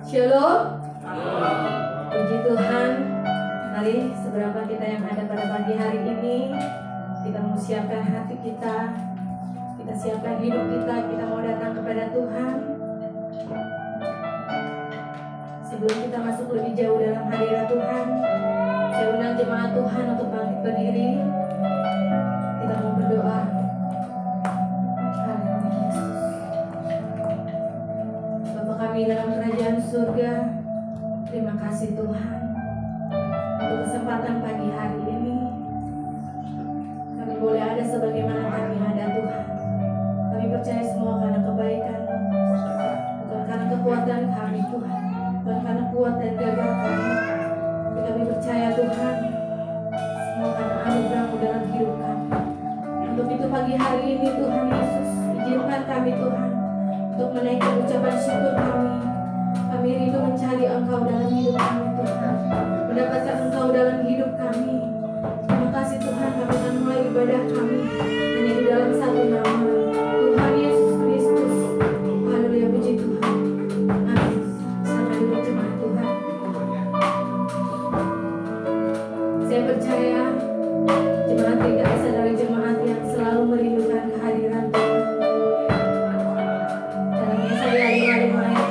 Shalom. Puji Tuhan. Mari seberapa kita yang ada pada pagi hari ini, kita mau siapkan hati kita, kita siapkan hidup kita mau datang kepada Tuhan. Sebelum kita masuk lebih jauh dalam hadirat Tuhan, saya undang jemaat Tuhan untuk bangkit berdiri. Kita mau berdoa. Bapa kami dalam kerajaan surga, terima kasih Tuhan untuk kesempatan pagi hari ini. Kami boleh ada sebagaimana kami ada Tuhan. Kami percaya semua karena kebaikan, bukan karena kekuatan kami Tuhan, bukan karena kuat dan gagah kami, tapi kami percaya Tuhan semua karena anugerah-Mu dalam hidup kami. Untuk itu pagi hari ini Tuhan Yesus, izinkan kami Tuhan untuk menaikkan ucapan syukur kami. Kami rindu mencari Engkau dalam hidup kami Tuhan, mendapatkan Engkau dalam hidup kami. Terima kasih Tuhan, kami akan mulai ibadah kami hanya di dalam satu nama, Tuhan Yesus Kristus. Haleluya, puji Tuhan. Amin. Selamat duduk jemaat Tuhan. Saya percaya jemaat GKS adalah jemaat yang selalu merindukan kehadiran Tuhan. Dalam Yesaya 5 ayat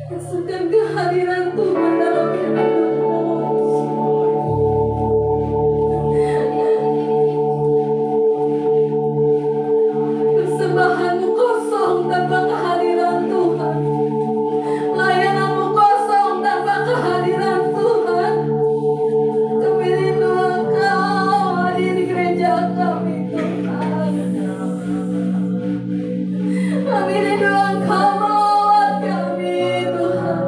Rasakan kehadiran Tuhan dalam hidup. Persembahanmu kosong tanpa kehadiran Tuhan. Layananmu kosong tanpa kehadiran Tuhan. Kami rindu Engkau hadir di gereja kami, Tuhan. Kami rindu Engkau merawat kami, Tuhan.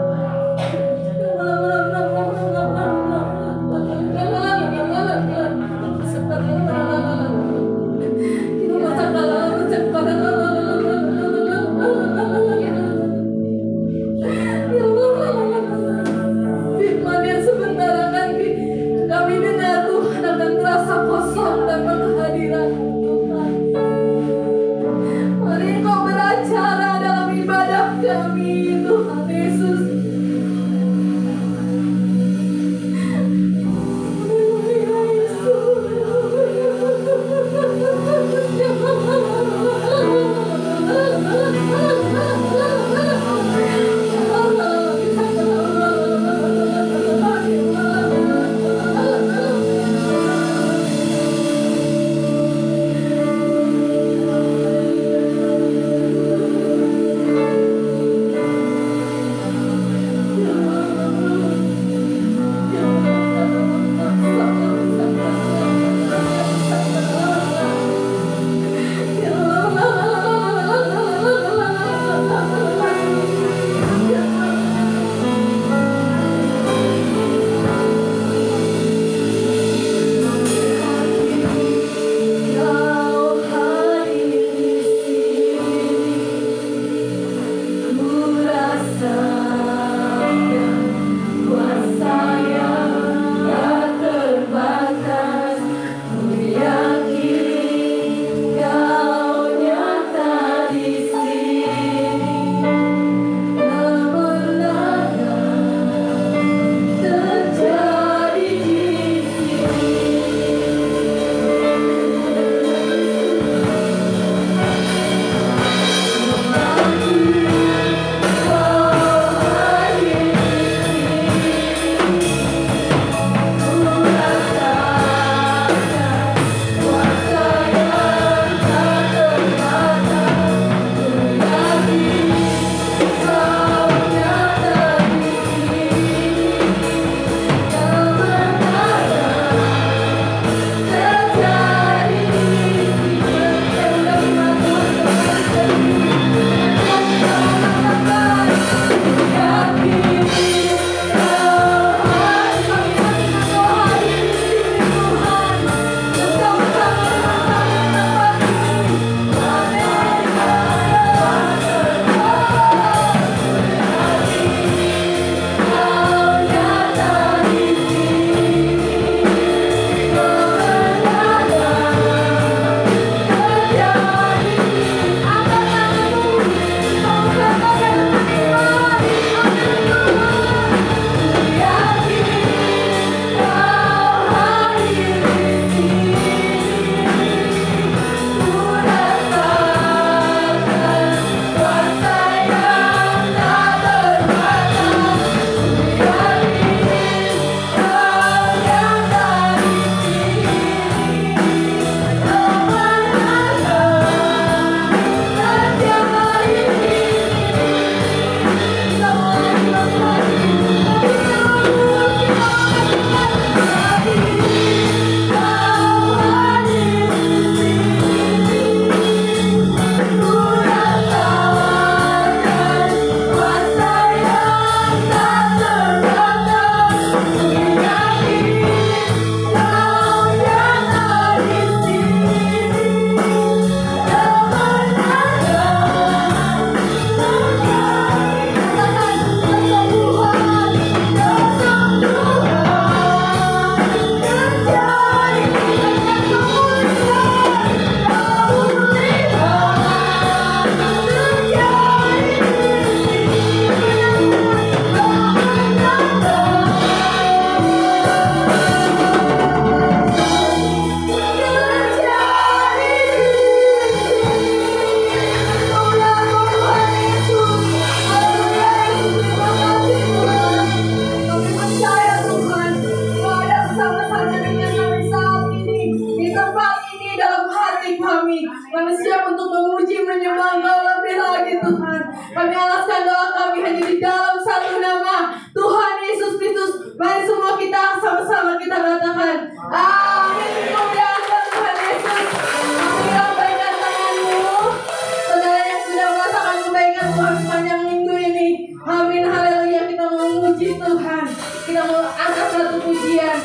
Tuhan sepanjang minggu ini. Amin, haleluya. Kita mau memuji Tuhan. Kita mau angkat satu pujian.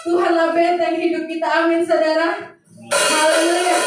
Tuhanlah benteng hidup kita. Amin, saudara. Haleluya.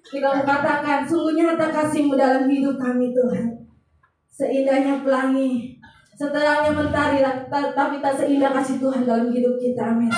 Kita katakan, sungguh nyata kasih-Mu dalam hidup kami Tuhan. Seindahnya pelangi, seterangnya mentari, tapi tak seindah kasih Tuhan dalam hidup kita. Amin.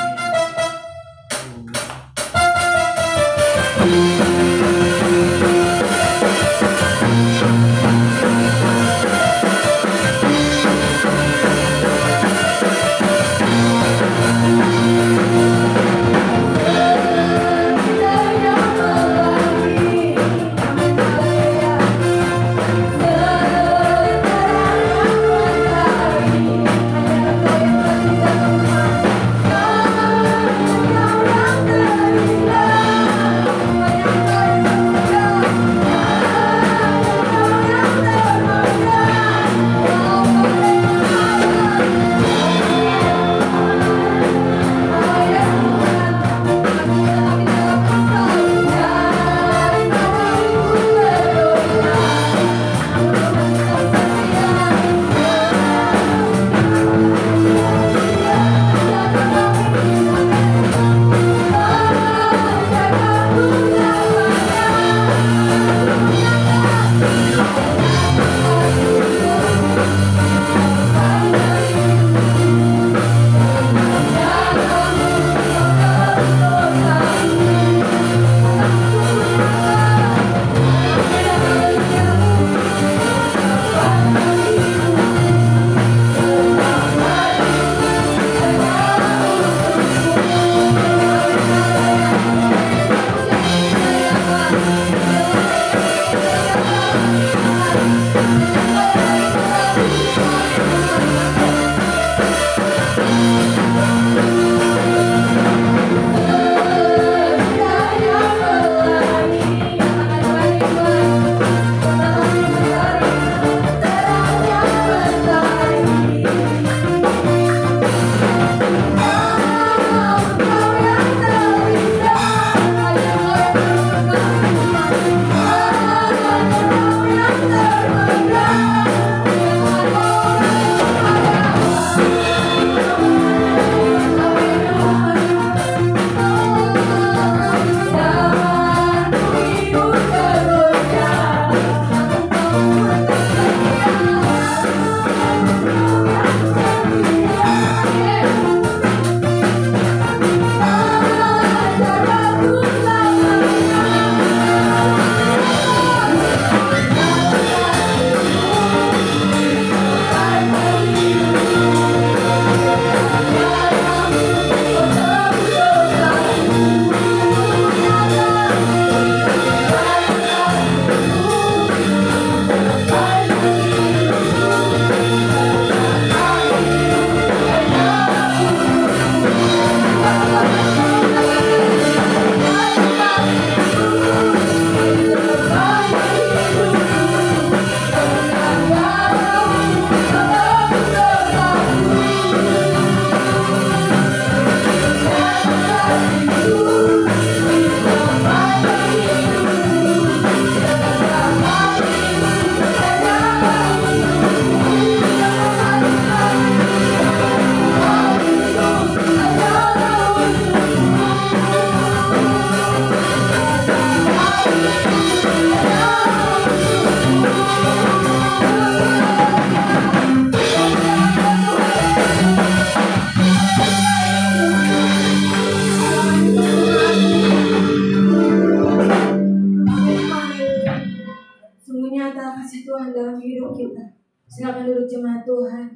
kasih Tuhan dalam hidup kita. Silakan duduk jemaat Tuhan.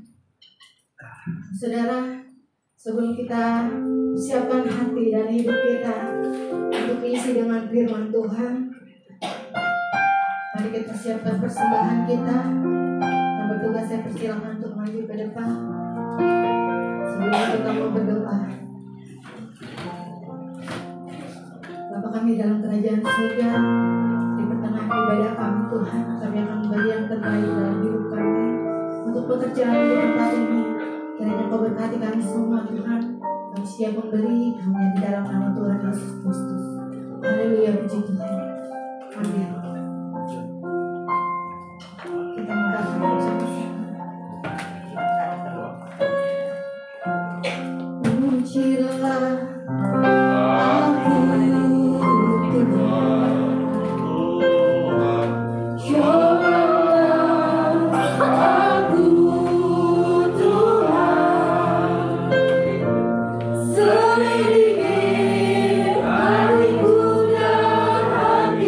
Saudara, sebelum kita siapkan hati dan hidup kita untuk diisi dengan firman Tuhan, mari kita siapkan persembahan kita. Yang bertugas saya persilakan untuk maju ke depan sebelum kita mau berdoa. Bapa kami dalam kerajaan surga, di pertengahan ibadah kami Tuhan, kami akan memberi yang terbaik dalam hidup kami untuk pekerjaan hidup kami ini. Kiranya Kau berkati kami semua Tuhan. Kami siap memberi hanya di dalam nama Tuhan Yesus Kristus. Haleluya, puji Tuhan. Amin. Kita mengatakan bersama-sama. Pujilah aku Tuhan. Selidiki hatiku dan hati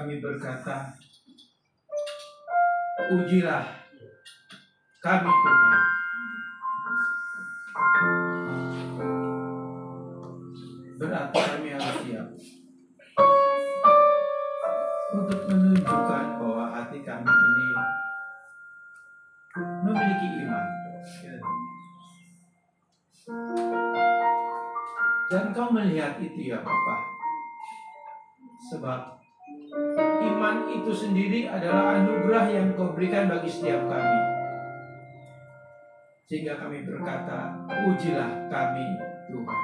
kami berkata, ujilah kami Tuhan. Berarti kami harus siap untuk menunjukkan bahwa hati kami ini memiliki iman. Dan kau melihat itu ya Bapak. Sebab iman itu sendiri adalah anugerah yang kau berikan bagi setiap kami. Sehingga kami berkata, ujilah kami Tuhan.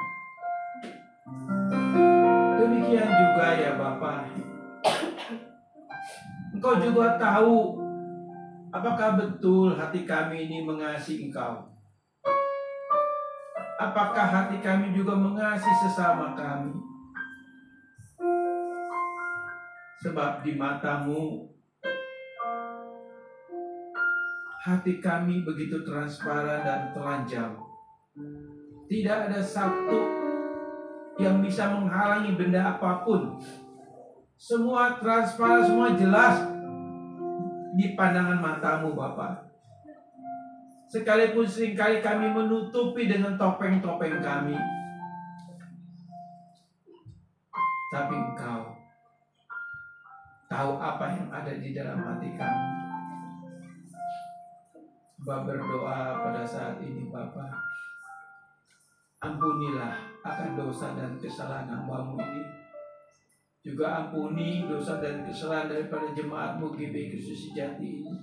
Demikian juga ya Bapak. Engkau juga tahu apakah betul hati kami ini mengasihi Engkau. Apakah hati kami juga mengasihi sesama kami? Sebab di matamu hati kami begitu transparan dan telanjang. Tidak ada satu yang bisa menghalangi benda apapun. Semua transparan, semua jelas di pandangan matamu Bapak. Sekalipun seringkali kami menutupi dengan topeng-topeng kami, tapi Engkau tahu apa yang ada di dalam hati kami. Bapak berdoa pada saat ini Bapak, ampunilah akan dosa dan kesalahan hamba-Mu ini. Juga ampuni dosa dan kesalahan daripada jemaat-Mu GBI Kristus Sejati ini.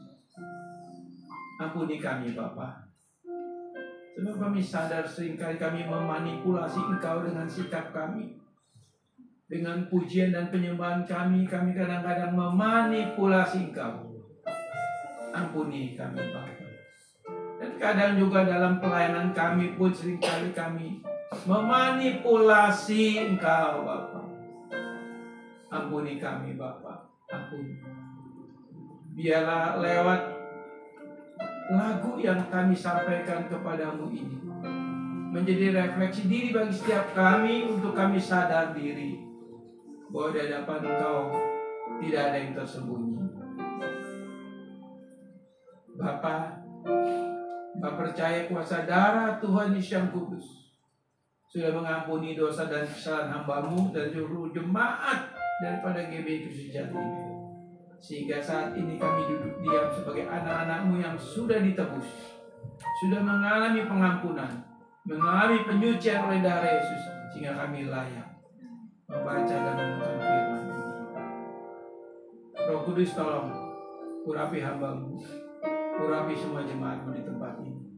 Ampuni kami Bapa. Sebab kami sadar seringkali kami memanipulasi Engkau dengan sikap kami. Dengan pujian dan penyembahan kami kadang-kadang memanipulasi Engkau. Ampuni kami Bapa. Dan kadang juga dalam pelayanan kami pun seringkali kami memanipulasi Engkau Bapa. Ampuni kami Bapa. Ampuni. Biarlah lewat lagu yang kami sampaikan kepadamu ini menjadi refleksi diri bagi setiap kami untuk kami sadar diri bahwa di hadapan Engkau tidak ada yang tersembunyi. Bapa percaya kuasa darah Tuhan Yesus yang kudus sudah mengampuni dosa dan kesalahan hamba-Mu dan seluruh jemaat daripada GBI Kristus Sejati ini. Sehingga saat ini kami duduk diam sebagai anak-anak-Mu yang sudah ditebus, sudah mengalami pengampunan, mengalami penyucian oleh darah Yesus, sehingga kami layak membaca dan merenungkan firman ini. Roh Kudus tolong urapi hamba-Mu, urapi semua jemaat-Mu di tempat ini,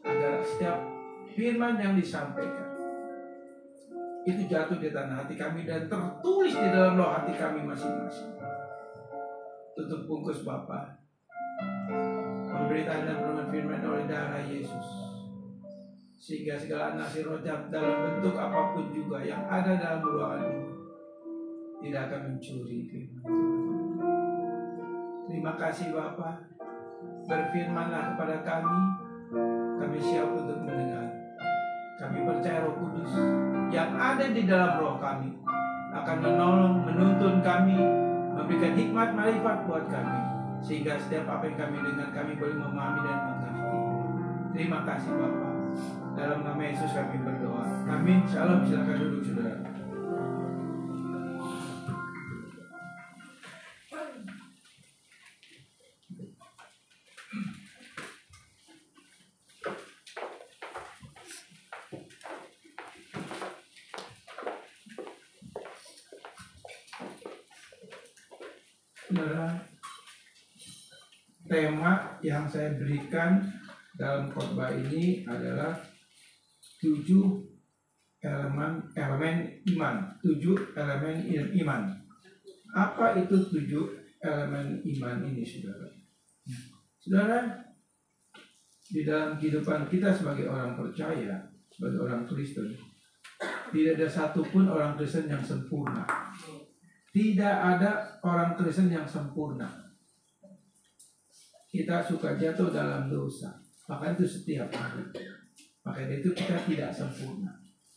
agar setiap firman yang disampaikan itu jatuh di tanah hati kami dan tertulis di dalam loh hati kami masing-masing. Tutup bungkus Bapa, pemberitaan dan perenungan firman oleh darah Yesus, sehingga segala nasi roh jahat dalam bentuk apapun juga yang ada dalam ruangan ini tidak akan mencuri firman. Terima kasih Bapa. Berfirmanlah kepada kami siap untuk mendengar. Kami percaya Roh Kudus yang ada di dalam roh kami akan menolong, menuntun kami, memberikan hikmat marifat buat kami, sehingga setiap apa yang kami dengar kami boleh memahami dan mengerti. Terima kasih Bapa. Dalam nama Yesus kami berdoa. Amin. Shalom. Silakan duduk saudara. Saudara, tema yang saya berikan dalam khotbah ini adalah 7 elemen iman. 7 elemen iman. Apa itu 7 elemen iman ini, saudara? Saudara, di dalam kehidupan kita sebagai orang percaya, sebagai orang Kristen, tidak ada satupun orang Kristen yang sempurna. Tidak ada orang Kristen yang sempurna. Kita suka jatuh dalam dosa. Maka itu setiap hari. Maka itu kita tidak sempurna.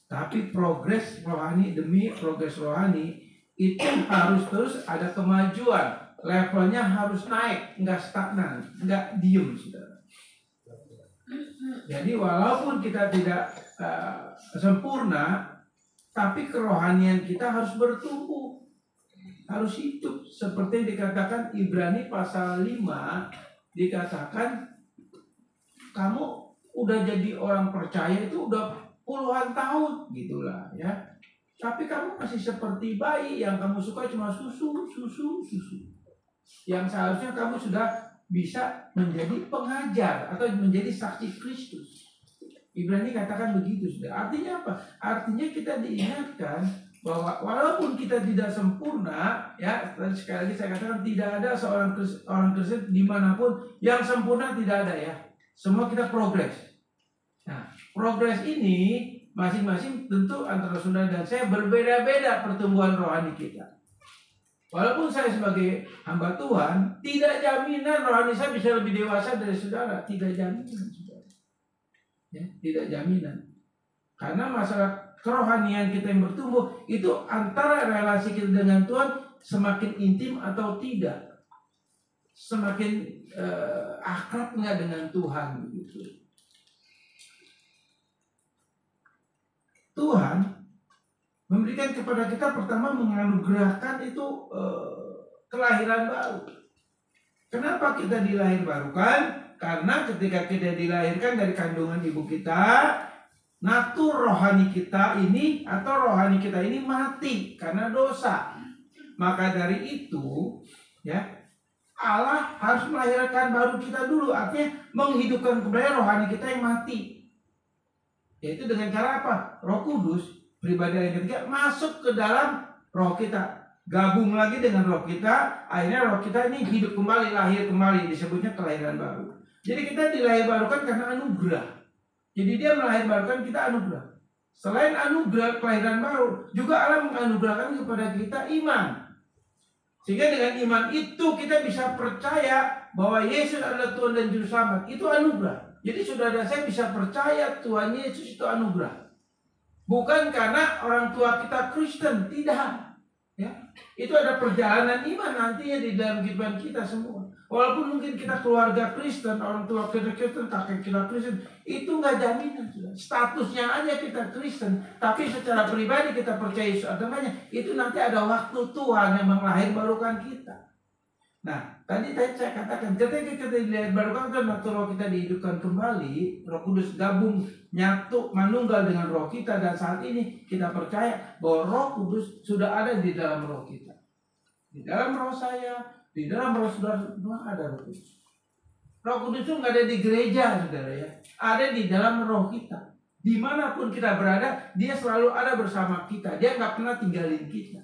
Tapi progres rohani demi progres rohani, itu harus terus ada kemajuan. Levelnya harus naik, nggak stagnan, nggak diem, saudara. Jadi walaupun kita tidak sempurna, tapi kerohanian kita harus bertumbuh, harus hidup. Seperti dikatakan Ibrani pasal 5, dikatakan kamu udah jadi orang percaya itu udah puluhan tahun gitulah ya. Tapi kamu masih seperti bayi yang kamu suka cuma susu. Yang seharusnya kamu sudah bisa menjadi pengajar atau menjadi saksi Kristus. Ibrani katakan begitu, sudah. Artinya apa? Artinya kita diingatkan bahwa walaupun kita tidak sempurna, ya, sekali lagi saya katakan tidak ada seorang orang Kristen dimanapun yang sempurna, tidak ada ya. Semua kita progres. Nah, progres ini masing-masing tentu antara saudara dan saya berbeda-beda pertumbuhan rohani kita. Walaupun saya sebagai hamba Tuhan, tidak jaminan rohani saya bisa lebih dewasa dari saudara. Tidak jaminan, saudara. Ya, tidak jaminan. Karena masalah kerohanian kita yang bertumbuh, itu antara relasi kita dengan Tuhan semakin intim atau tidak. Semakin akrab nggak dengan Tuhan. Gitu. Tuhan memberikan kepada kita pertama menganugerahkan itu kelahiran baru. Kenapa kita dilahirbarukan? Karena ketika kita dilahirkan dari kandungan ibu kita, natur rohani kita ini atau rohani kita ini mati karena dosa. Maka dari itu, ya, Allah harus melahirkan baru kita dulu, artinya menghidupkan kembali rohani kita yang mati. Yaitu dengan cara apa? Roh Kudus, pribadi yang ketiga, masuk ke dalam roh kita, gabung lagi dengan roh kita, akhirnya roh kita ini hidup kembali, lahir kembali, disebutnya kelahiran baru. Jadi kita dilahirbarukan karena anugerah. Jadi dia melahirbarukan kita anugerah. Selain anugerah kelahiran baru, juga Allah menganugerahkan kepada kita iman. Sehingga dengan iman itu kita bisa percaya bahwa Yesus adalah Tuhan dan Juru Selamat. Itu anugerah. Jadi saudara saya bisa percaya Tuhan Yesus itu anugerah. Bukan karena orang tua kita Kristen, tidak. Ya, itu ada perjalanan iman nantinya di dalam kehidupan kita semua. Walaupun mungkin kita keluarga Kristen, orang tua kita Kristen, kakek kita Kristen, itu nggak jaminan. Statusnya aja kita Kristen, tapi secara pribadi kita percaya Yesus agamanya, itu nanti ada waktu Tuhan yang melahirbarukan kita. Nah, tadi saya katakan, ketika kita dilahirbarukan, roh kita dihidupkan kembali, Roh Kudus gabung, nyatu, manunggal dengan roh kita, dan saat ini kita percaya bahwa Roh Kudus sudah ada di dalam roh kita. Di dalam roh saya, di dalam roh saudara, semua ada Roh Kudus. Roh Kudus itu nggak ada di gereja, saudara ya, ada di dalam roh kita. Dimanapun kita berada, dia selalu ada bersama kita. Dia nggak pernah tinggalin kita.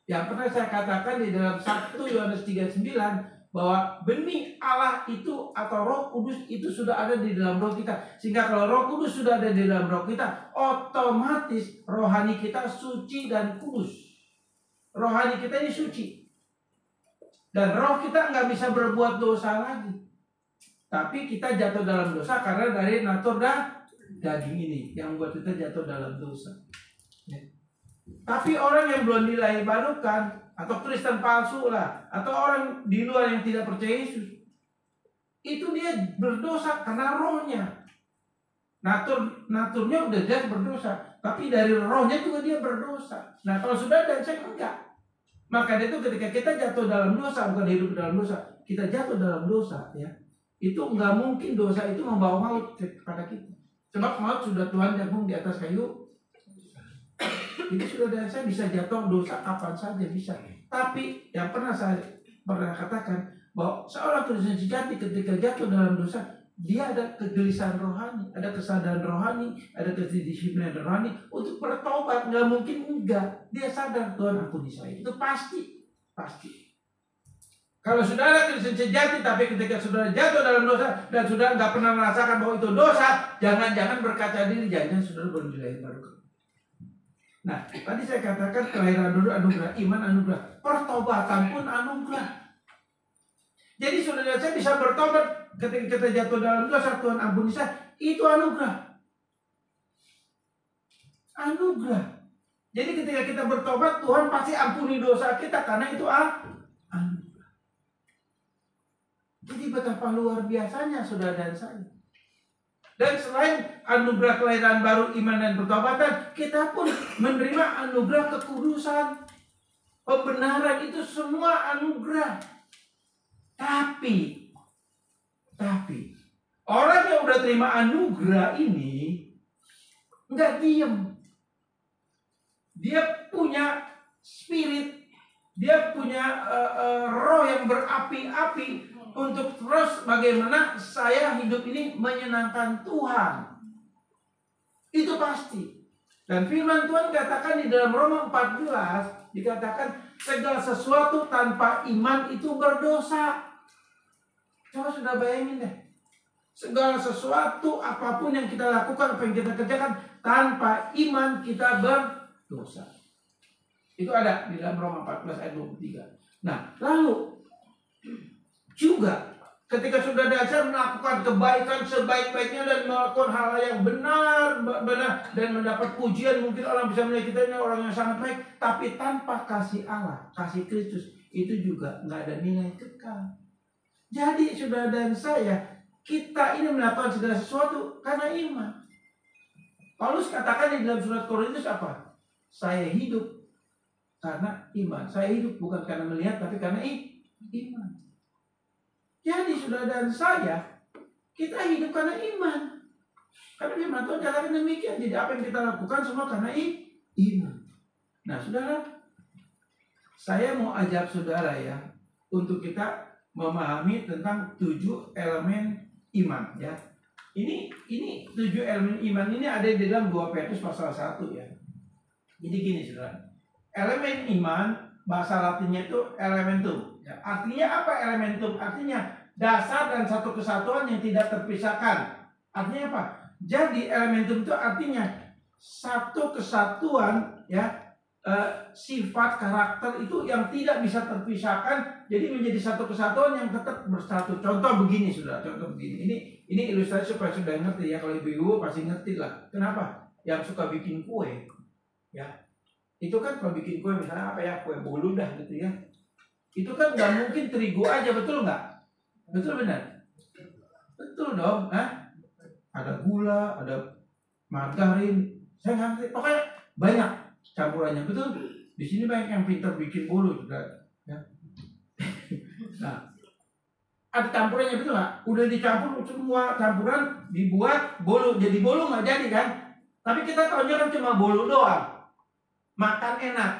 Yang pernah saya katakan di dalam 1 Yohanes 3:9 bahwa benih Allah itu atau Roh Kudus itu sudah ada di dalam roh kita. Sehingga kalau Roh Kudus sudah ada di dalam roh kita, otomatis rohani kita suci dan kudus. Rohani kita ini suci. Dan roh kita nggak bisa berbuat dosa lagi. Tapi kita jatuh dalam dosa karena dari natur daging ini yang membuat kita jatuh dalam dosa. Ya. Tapi orang yang belum dilahirbarukan atau Kristen palsu lah, atau orang di luar yang tidak percaya Yesus, itu dia berdosa karena rohnya. Naturnya udah jelas berdosa, tapi dari rohnya juga dia berdosa. Nah, kalau sudah dan saya enggak. Maka itu ketika kita jatuh dalam dosa, bukan hidup dalam dosa, kita jatuh dalam dosa, ya. Itu enggak mungkin dosa itu membawa maut kepada kita. Sebab maut sudah Tuhan jangkung di atas kayu. Jadi saudara saya bisa jatuh dosa kapan saja bisa. Tapi yang saya pernah katakan bahwa seorang Kristen sejati ketika jatuh dalam dosa, dia ada kegelisahan rohani, ada kesadaran rohani, ada kedisiplinan rohani untuk bertobat. Nggak mungkin enggak. Dia sadar Tuhan ampuni saya. Itu pasti. Kalau saudara Kristen sejati tapi ketika saudara jatuh dalam dosa dan saudara nggak pernah merasakan bahwa itu dosa, jangan-jangan berkaca diri, jangan saudara belum dilahirbarukan. Nah, tadi saya katakan kelahiran dulu anugerah, iman anugerah, pertobatan pun anugerah. Jadi saudara saya bisa bertobat ketika kita jatuh dalam dosa, Tuhan ampuni saya, itu anugerah. Anugerah. Jadi ketika kita bertobat, Tuhan pasti ampuni dosa kita karena itu anugerah. Jadi betapa luar biasanya saudara dan saya. Dan selain anugerah kelahiran baru, iman dan pertobatan, kita pun menerima anugerah kekudusan. Pembenaran itu semua anugerah. Tapi orang yang udah terima anugerah ini nggak diem. Dia punya spirit, dia punya roh yang berapi-api untuk terus bagaimana saya hidup ini menyenangkan Tuhan. Itu pasti. Dan firman Tuhan katakan di dalam Roma 14, dikatakan segala sesuatu tanpa iman itu berdosa. Coba sudah bayangin deh. Segala sesuatu apapun yang kita lakukan, apa yang kita kerjakan, tanpa iman kita berdosa. Itu ada di dalam Roma 14 ayat 23. Nah, lalu juga ketika sudah dasar melakukan kebaikan sebaik-baiknya dan melakukan hal yang benar dan mendapat pujian, mungkin orang bisa melihat kita ini orang yang sangat baik, tapi tanpa kasih Allah, kasih Kristus, itu juga nggak ada nilai kekal. Jadi saudara dan saya, kita ini melakukan segala sesuatu karena iman. Paulus katakan di dalam surat Korintus apa? Saya hidup karena iman. Saya hidup bukan karena melihat, tapi karena iman. Jadi saudara dan saya, kita hidup karena iman. Karena firman Tuhan katakan demikian. Jadi apa yang kita lakukan semua karena iman. Nah saudara, saya mau ajak saudara ya, untuk kita memahami tentang 7 elemen iman ya. Ini 7 elemen iman ini ada di dalam 2 Petrus pasal 1 ya. Jadi gini saudara, elemen iman bahasa Latinnya itu elementum ya. Artinya apa elementum? Artinya dasar dan satu kesatuan yang tidak terpisahkan. Artinya apa? Jadi elementum itu artinya satu kesatuan ya, sifat karakter itu yang tidak bisa terpisahkan, jadi menjadi satu kesatuan yang tetap bersatu. Contoh begini saudara, contoh begini. Ini ilustrasi supaya sudah ngerti ya. Kalau ibu-ibu pasti ngerti lah. Kenapa? Yang suka bikin kue ya, itu kan kalau bikin kue misalnya apa ya, kue bolu dah gitu ya, itu kan nggak mungkin terigu aja, betul nggak? Betul benar? Betul dong. Ada gula, ada margarin, saya ngerti. Pokoknya banyak campurannya, betul. Di sini banyak yang pintar bikin bolu juga. Ya. Nah, ada campurannya, betul nggak? Udah dicampur semua campuran, dibuat bolu. Jadi bolu nggak jadi kan? Tapi kita tahunya kan cuma bolu doang. Makan enak.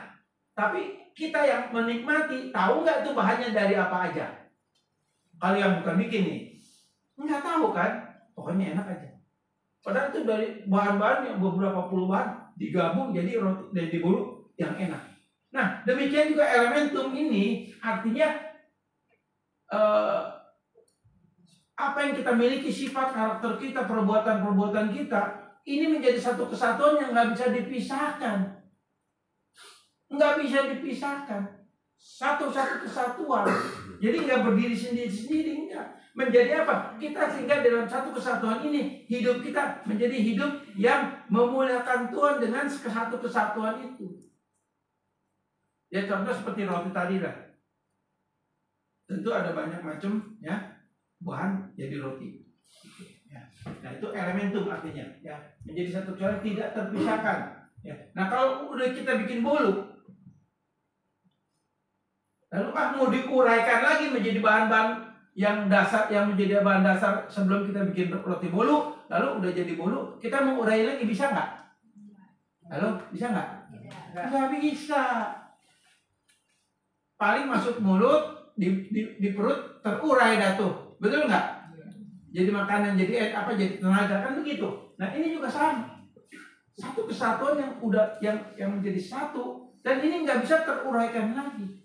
Tapi kita yang menikmati, tahu nggak itu bahannya dari apa aja? Kalau yang bukan bikin nih, nggak tahu kan? Pokoknya enak aja. Padahal itu dari bahan-bahan yang beberapa puluh bahan digabung jadi roti, jadi bolu yang enak. Nah, demikian juga elementum ini artinya apa yang kita miliki, sifat karakter kita, perbuatan-perbuatan kita, ini menjadi satu kesatuan yang nggak bisa dipisahkan. Nggak bisa dipisahkan. Satu-satu kesatuan. Jadi nggak berdiri sendiri-sendiri, enggak. Menjadi apa? Kita sehingga dalam satu kesatuan ini, hidup kita menjadi hidup yang memuliakan Tuhan dengan satu kesatuan itu. Ya contoh seperti roti tadi lah. Tentu ada banyak macam ya bahan jadi roti. Ya. Nah itu elementum artinya ya, menjadi satu kesatuan tidak terpisahkan. Ya. Nah kalau udah kita bikin bolu, lalu mau diuraikan lagi menjadi bahan-bahan yang dasar, yang menjadi bahan dasar sebelum kita bikin roti bolu, lalu udah jadi bolu, kita mau urai lagi bisa nggak? Halo, bisa nggak? Nggak bisa. Paling masuk mulut, di perut terurai dah tuh, betul nggak? Jadi makanan, jadi apa? Jadi tenaga kan begitu. Nah ini juga sama, satu kesatuan yang udah yang menjadi satu, dan ini nggak bisa teruraikan lagi.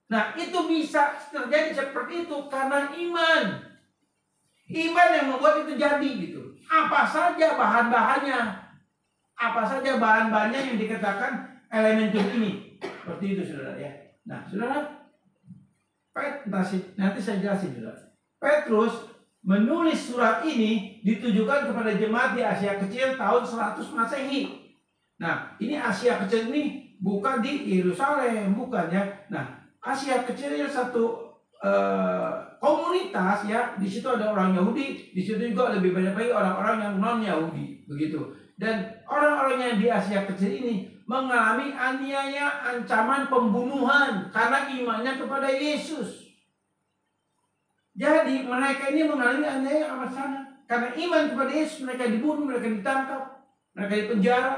Nah itu bisa terjadi seperti itu karena iman. Iman yang membuat itu jadi gitu. Apa saja bahan-bahannya, apa saja bahan-bahannya yang dikatakan elementum ini. Seperti itu saudara ya. Nah saudara, nanti saya jelasin saudara. Petrus menulis surat ini ditujukan kepada jemaat di Asia Kecil tahun 100 Masehi. Nah, ini Asia kecil ini bukan di Yerusalem, bukan ya. Nah, Asia kecil ini satu komunitas ya. Di situ ada orang Yahudi, di situ juga lebih banyak lagi orang-orang yang non Yahudi, begitu. Dan orang-orang yang di Asia kecil ini mengalami aniaya, ancaman pembunuhan karena imannya kepada Yesus. Jadi mereka ini mengalami aniaya yang amat sangat. Karena iman kepada Yesus, mereka dibunuh, mereka ditangkap, mereka dipenjara.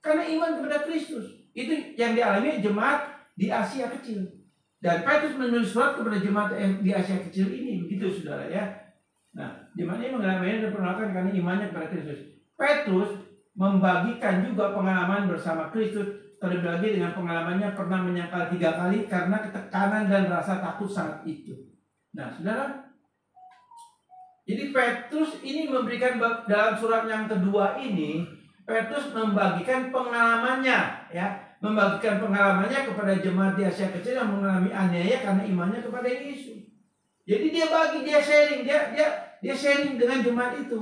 Karena iman kepada Kristus. Itu yang dialami jemaat di Asia kecil. Dan Petrus menulis surat kepada jemaat di Asia kecil ini. Begitu saudara ya. Nah, jemaat ini mengalami dan penolakan karena imannya kepada Kristus. Petrus membagikan juga pengalaman bersama Kristus. Terlebih lagi dengan pengalamannya pernah menyangkal 3 kali karena ketekanan dan rasa takut saat itu. Nah, saudara, jadi Petrus ini memberikan dalam surat yang kedua ini, Petrus membagikan pengalamannya, ya, membagikan pengalamannya kepada jemaat di Asia kecil yang mengalami aniaya karena imannya kepada Yesus. Jadi dia bagi, dia sharing, dia sharing dengan jemaat itu.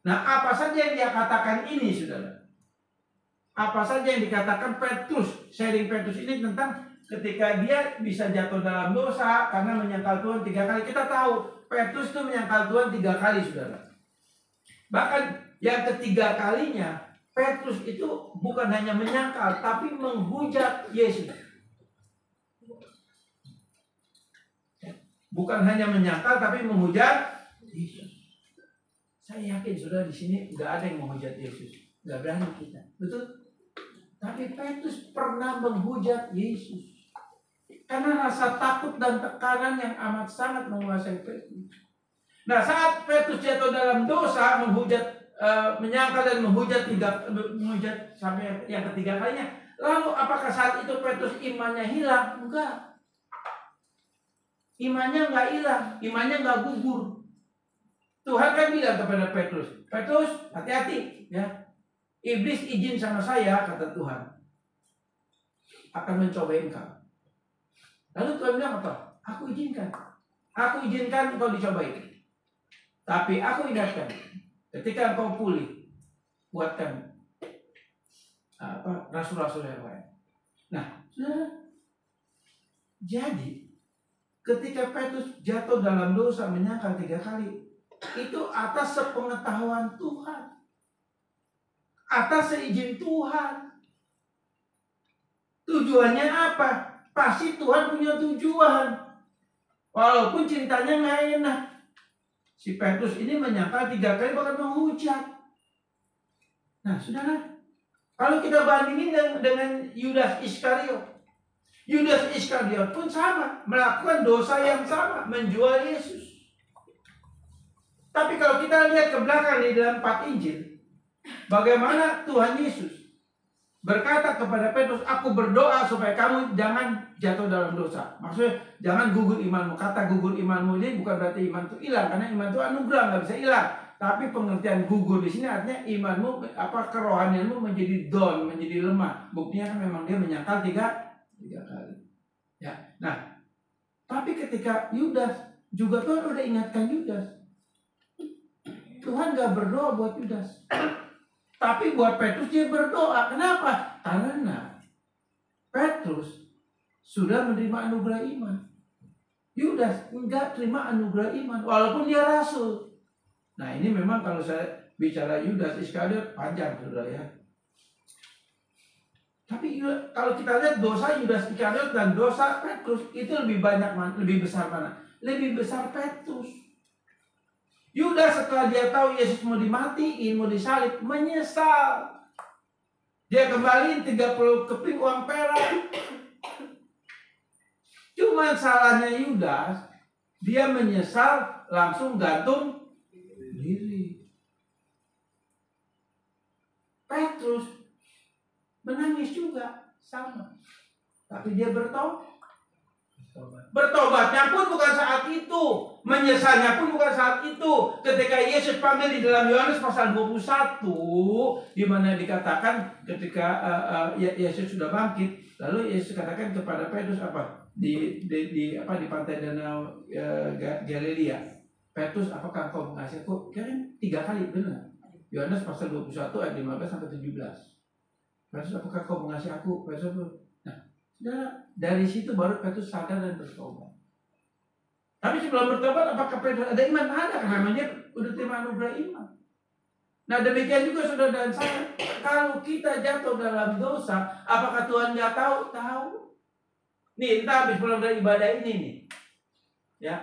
Nah, apa saja yang dia katakan ini, saudara? Apa saja yang dikatakan Petrus, sharing Petrus ini tentang ketika dia bisa jatuh dalam dosa karena menyangkal Tuhan 3 kali. Kita tahu Petrus itu menyangkal Tuhan 3 kali, saudara. Bahkan yang ketiga kalinya Petrus itu bukan hanya menyangkal tapi menghujat Yesus. Bukan hanya menyangkal tapi menghujat Yesus. Saya yakin saudara di sini nggak ada yang menghujat Yesus, nggak berani kita, betul? Tapi Petrus pernah menghujat Yesus. Karena rasa takut dan tekanan yang amat sangat menguasai Petrus. Nah, saat Petrus jatuh dalam dosa, menyangkal dan menghujat sampai yang ketiga kalinya. Lalu apakah saat itu Petrus imannya hilang? Enggak. Imannya enggak hilang, imannya enggak gugur. Tuhan kan bilang kepada Petrus, Petrus hati-hati ya. Iblis izin sama saya, kata Tuhan, akan mencobai engkau. Lalu Tuhan bilang apa? Aku izinkan engkau dicobai. Tapi aku ingatkan, ketika engkau pulih, buatkan rasul-rasul yang lain. Nah, jadi ketika Petrus jatuh dalam dosa menyangkal 3 kali, itu atas sepengetahuan Tuhan, atas seizin Tuhan. Tujuannya apa? Pasti Tuhan punya tujuan. Walaupun ceritanya nggak enak. Si Petrus ini menyangkal 3 kali bahkan menghujat. Nah, saudara, kalau kita bandingin dengan Yudas Iskariot, Yudas Iskariot pun sama, melakukan dosa yang sama, menjual Yesus. Tapi kalau kita lihat ke belakang di dalam 4 Injil, bagaimana Tuhan Yesus berkata kepada Petrus, aku berdoa supaya kamu jangan jatuh dalam dosa. Maksudnya jangan gugur imanmu. Kata gugur imanmu ini bukan berarti iman itu hilang, karena iman itu anugerah, nggak bisa hilang. Tapi pengertian gugur di sini artinya imanmu, kerohanianmu menjadi down, menjadi lemah. Buktinya kan memang dia menyangkal 3 kali. Ya, nah, tapi ketika Yudas juga Tuhan udah ingatkan Yudas. Tuhan gak berdoa buat Yudas, tapi buat Petrus dia berdoa. Kenapa? Karena Petrus sudah menerima anugerah iman. Yudas enggak terima anugerah iman walaupun dia rasul. Nah, ini memang kalau saya bicara Yudas Iskariot panjang, saudara ya. Tapi kalau kita lihat dosa Yudas Iskariot dan dosa Petrus itu lebih besar mana? Lebih besar Petrus. Yudas setelah dia tahu Yesus mau dimatiin, mau disalib, menyesal. Dia kembaliin 30 keping uang perak. Cuma salahnya Yudas, dia menyesal langsung gantung diri. Petrus menangis juga, sama. Tapi dia bertobatnya pun bukan saat itu, menyesalnya pun bukan saat itu. Ketika Yesus panggil di dalam Yohanes pasal 21, di mana dikatakan ketika Yesus sudah bangkit, lalu Yesus katakan kepada Petrus apa? Di pantai danau Galilea. Petrus, apakah kau mengasihiku? Kan 3 kali, benar. Yohanes pasal 21 ayat 15 sampai 17. Petrus, apakah kau mengasihi aku? Petrus, nah, dari situ baru Petrus sadar dan bertobat. Tapi sebelum bertobat, apakah Petrus ada iman? Ada, karena memang dia udah terima anugerah iman. Nah demikian juga saudara dan saya, kalau kita jatuh dalam dosa, apakah Tuhan nggak tahu? Tahu. Nih, entah habis pulang dari ibadah ini nih, ya,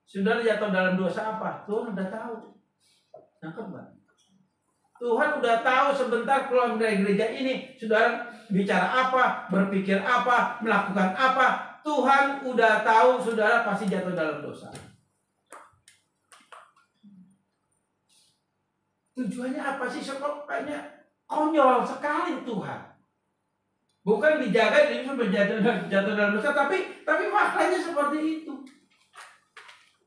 saudara jatuh dalam dosa apa? Tuhan udah tahu. Nangkep nggak? Tuhan udah tahu sebentar pulang dari gereja ini, saudara bicara apa, berpikir apa, melakukan apa. Tuhan udah tahu saudara pasti jatuh dalam dosa. Tujuannya apa sih? Kayaknya konyol sekali Tuhan. Bukan dijaga diri sampai jatuh dalam dosa, tapi faktanya seperti itu.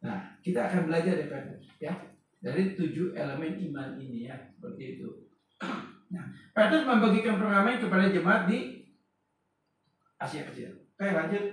Nah, kita akan belajar dari Petrus, ya, dari 7 elemen iman ini, ya, seperti itu. Nah, Petrus membagikan pengalaman kepada jemaat di Asia Kecil. Oke, lanjut.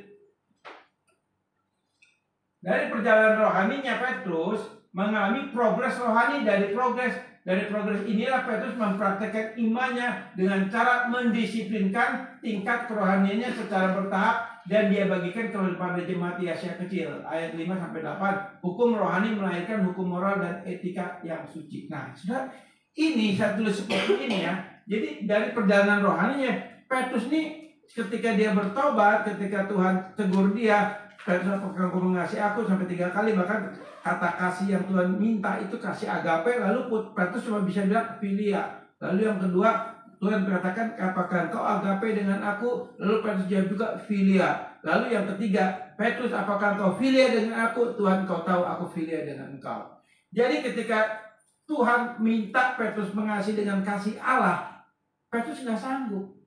Dari perjalanan rohaninya Petrus mengalami progres rohani. Dari progres inilah Petrus mempraktekkan imannya dengan cara mendisiplinkan tingkat kerohaniannya secara bertahap, dan dia bagikan kepada jemaat di Asia Kecil. Ayat 5-8. Hukum rohani melahirkan hukum moral dan etika yang suci. Nah, saudara, ini saya tulis seperti ini, ya. Jadi dari perjalanan rohaninya Petrus ini ketika dia bertobat, ketika Tuhan tegur dia, Petrus, apakah kau mengasihi aku, sampai 3 kali, bahkan kata kasih yang Tuhan minta itu kasih agape. Lalu Petrus cuma bisa bilang filia. Lalu yang kedua, Tuhan berkatakan, apakah kau agape dengan aku? Lalu Petrus jawab juga filia. Lalu yang ketiga, Petrus, apakah kau filia dengan aku? Tuhan, kau tahu aku filia dengan engkau. Jadi ketika Tuhan minta Petrus mengasihi dengan kasih Allah, Petrus nggak sanggup.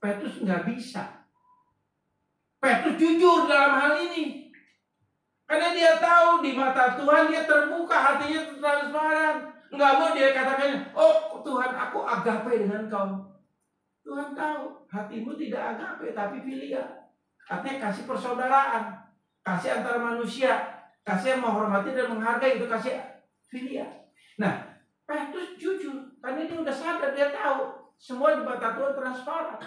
Petrus nggak bisa. Petrus jujur dalam hal ini. Karena dia tahu di mata Tuhan dia terbuka, hatinya transparan. Enggak mau dia katakan, oh Tuhan, aku agape dengan kau. Tuhan tahu hatimu tidak agape tapi filia. Artinya kasih persaudaraan, kasih antar manusia, kasih yang menghormati dan menghargai, itu kasih filia. Nah, Petrus jujur karena dia udah sadar, dia tahu semua di mata Tuhan transparan.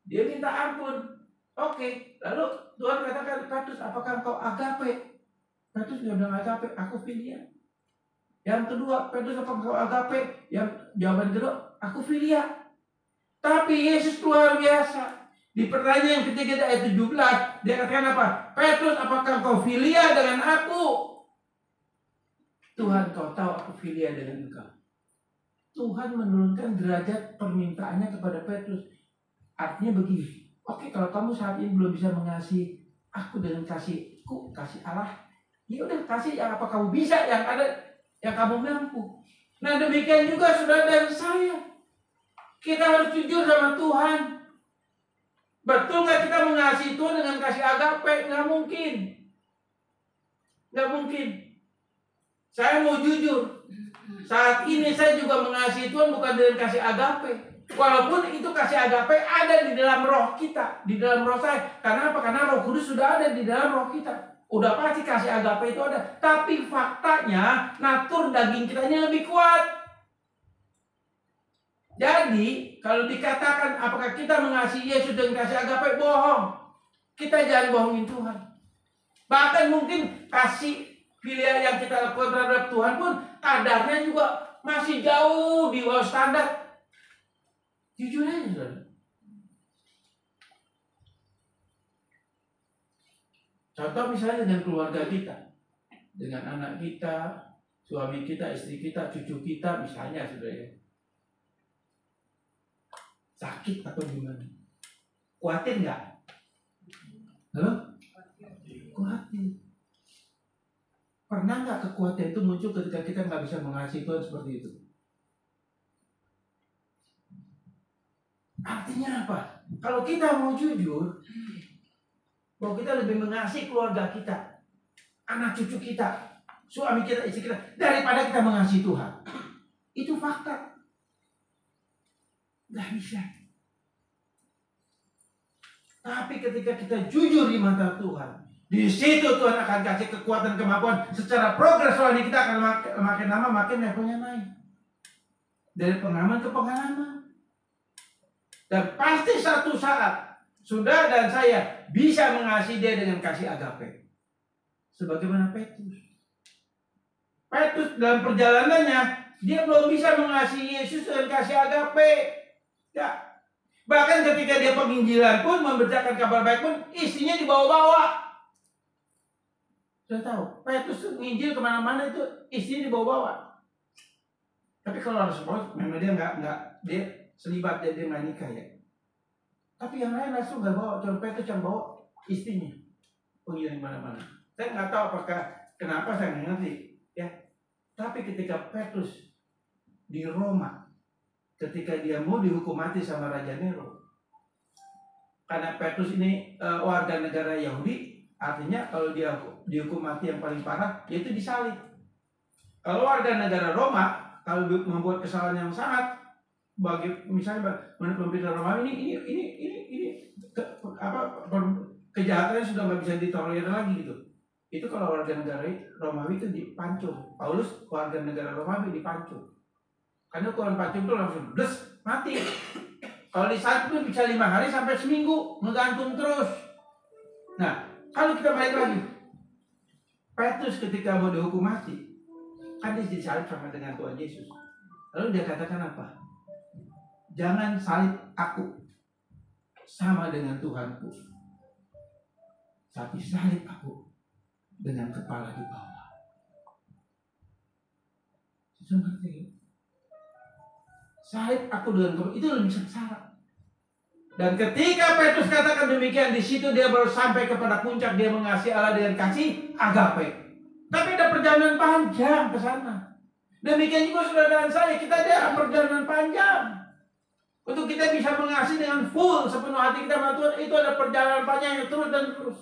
Dia minta ampun. Oke, lalu Tuhan katakan, Petrus, apakah kau agape? Petrus nggak bilang agape, aku filia. Yang kedua, Petrus, apakah kau agape? Yang jawaban kedua, aku filia. Tapi Yesus luar biasa. Di pertanyaan yang ketiga ayat 17, dia katakan apa? Petrus, apakah kau filia dengan aku? Tuhan, kau tahu aku filia dengan engkau. Tuhan menurunkan derajat permintaannya kepada Petrus. Artinya begini. Oke, kalau kamu saat ini belum bisa mengasihi aku dengan kasihku, kasih Allah, ya udah kasih yang apa kamu bisa, yang ada, yang kamu mampu. Nah demikian juga saudara dan saya. Kita harus jujur sama Tuhan. Betul nggak kita mengasihi Tuhan dengan kasih agape? Nggak mungkin. Nggak mungkin. Saya mau jujur. Saat ini saya juga mengasihi Tuhan bukan dengan kasih agape. Walaupun itu kasih agape ada di dalam roh kita, di dalam roh saya. Karena apa? Karena Roh Kudus sudah ada di dalam roh kita. Udah pasti kasih agape itu ada. Tapi faktanya natur daging kita ini lebih kuat. Jadi kalau dikatakan apakah kita mengasihi Yesus dengan kasih agape, bohong. Kita jangan bohongin Tuhan. Bahkan mungkin kasih pilihan yang kita lakukan terhadap Tuhan pun kadarnya juga masih jauh di bawah standar. Jujur aja, saudara. Contoh misalnya dengan keluarga kita, dengan anak kita, suami kita, istri kita, cucu kita, misalnya, saudara. Sakit atau gimana? Kuatin nggak? Halo? Kuatin. Pernah nggak kekuatan itu muncul ketika kita nggak bisa mengasihi Tuhan seperti itu? Artinya apa? Kalau kita mau jujur, bahwa kita lebih mengasihi keluarga kita, anak cucu kita, suami kita, istri kita, daripada kita mengasihi Tuhan. Itu fakta. Gak bisa. Tapi ketika kita jujur di mata Tuhan, di situ Tuhan akan kasih kekuatan, kemampuan. Secara progres rohani kita akan makin lama makin levelnya naik. Dari pengalaman ke pengalaman. Dan pasti satu saat saudara dan saya bisa mengasihi dia dengan kasih agape. Sebagaimana Petrus. Petrus dalam perjalanannya dia belum bisa mengasihi Yesus dengan kasih agape. Ya. Bahkan ketika dia penginjilan pun, memberitakan kabar baik pun, istrinya dibawa-bawa. Sudah tahu, Petrus menginjil kemana-mana itu istrinya dibawa-bawa. Tapi kalau Rasul Paulus, memang dia dia selibat, dia nggak nikah ya. Tapi yang lain langsung nggak bawa, cuma Petrus yang bawa istrinya penginjilan mana-mana. Saya nggak tahu apakah kenapa, saya nggak ngerti ya. Tapi ketika Petrus di Roma, ketika dia mau dihukum mati sama Raja Nero, karena Petrus ini warga negara Yahudi, artinya kalau dia dihukum mati yang paling parah, yaitu disalib. Kalau warga negara Roma, kalau membuat kesalahan yang sangat, bagi misalnya menurut pemerintah Roma ini kejahatannya sudah nggak bisa ditolerir lagi gitu. Itu kalau warga negara Romawi itu dipancung. Paulus warga negara Romawi dipancung. Karena kalau pancung itu langsung des mati. Kalau disalib itu bisa 5 hari sampai seminggu ngegantung terus. Nah, kalau kita balik lagi, Petrus ketika mau dihukum mati, kan dia disalib sama dengan Tuhan Yesus. Lalu dia katakan apa? Jangan salib aku sama dengan Tuhanku, tapi salib aku dengan kepala di bawah. Seperti salib aku dengan kepala, itu lebih sengsara. Dan ketika Petrus katakan demikian, di situ dia baru sampai kepada puncak, dia mengasihi Allah dengan kasih agape. Tapi ada perjalanan panjang ke sana. Demikian juga saudara dan saya, kita ada perjalanan panjang. Untuk kita bisa mengasihi dengan full, sepenuh hati kita sama Tuhan, itu ada perjalanan panjang yang terus dan terus.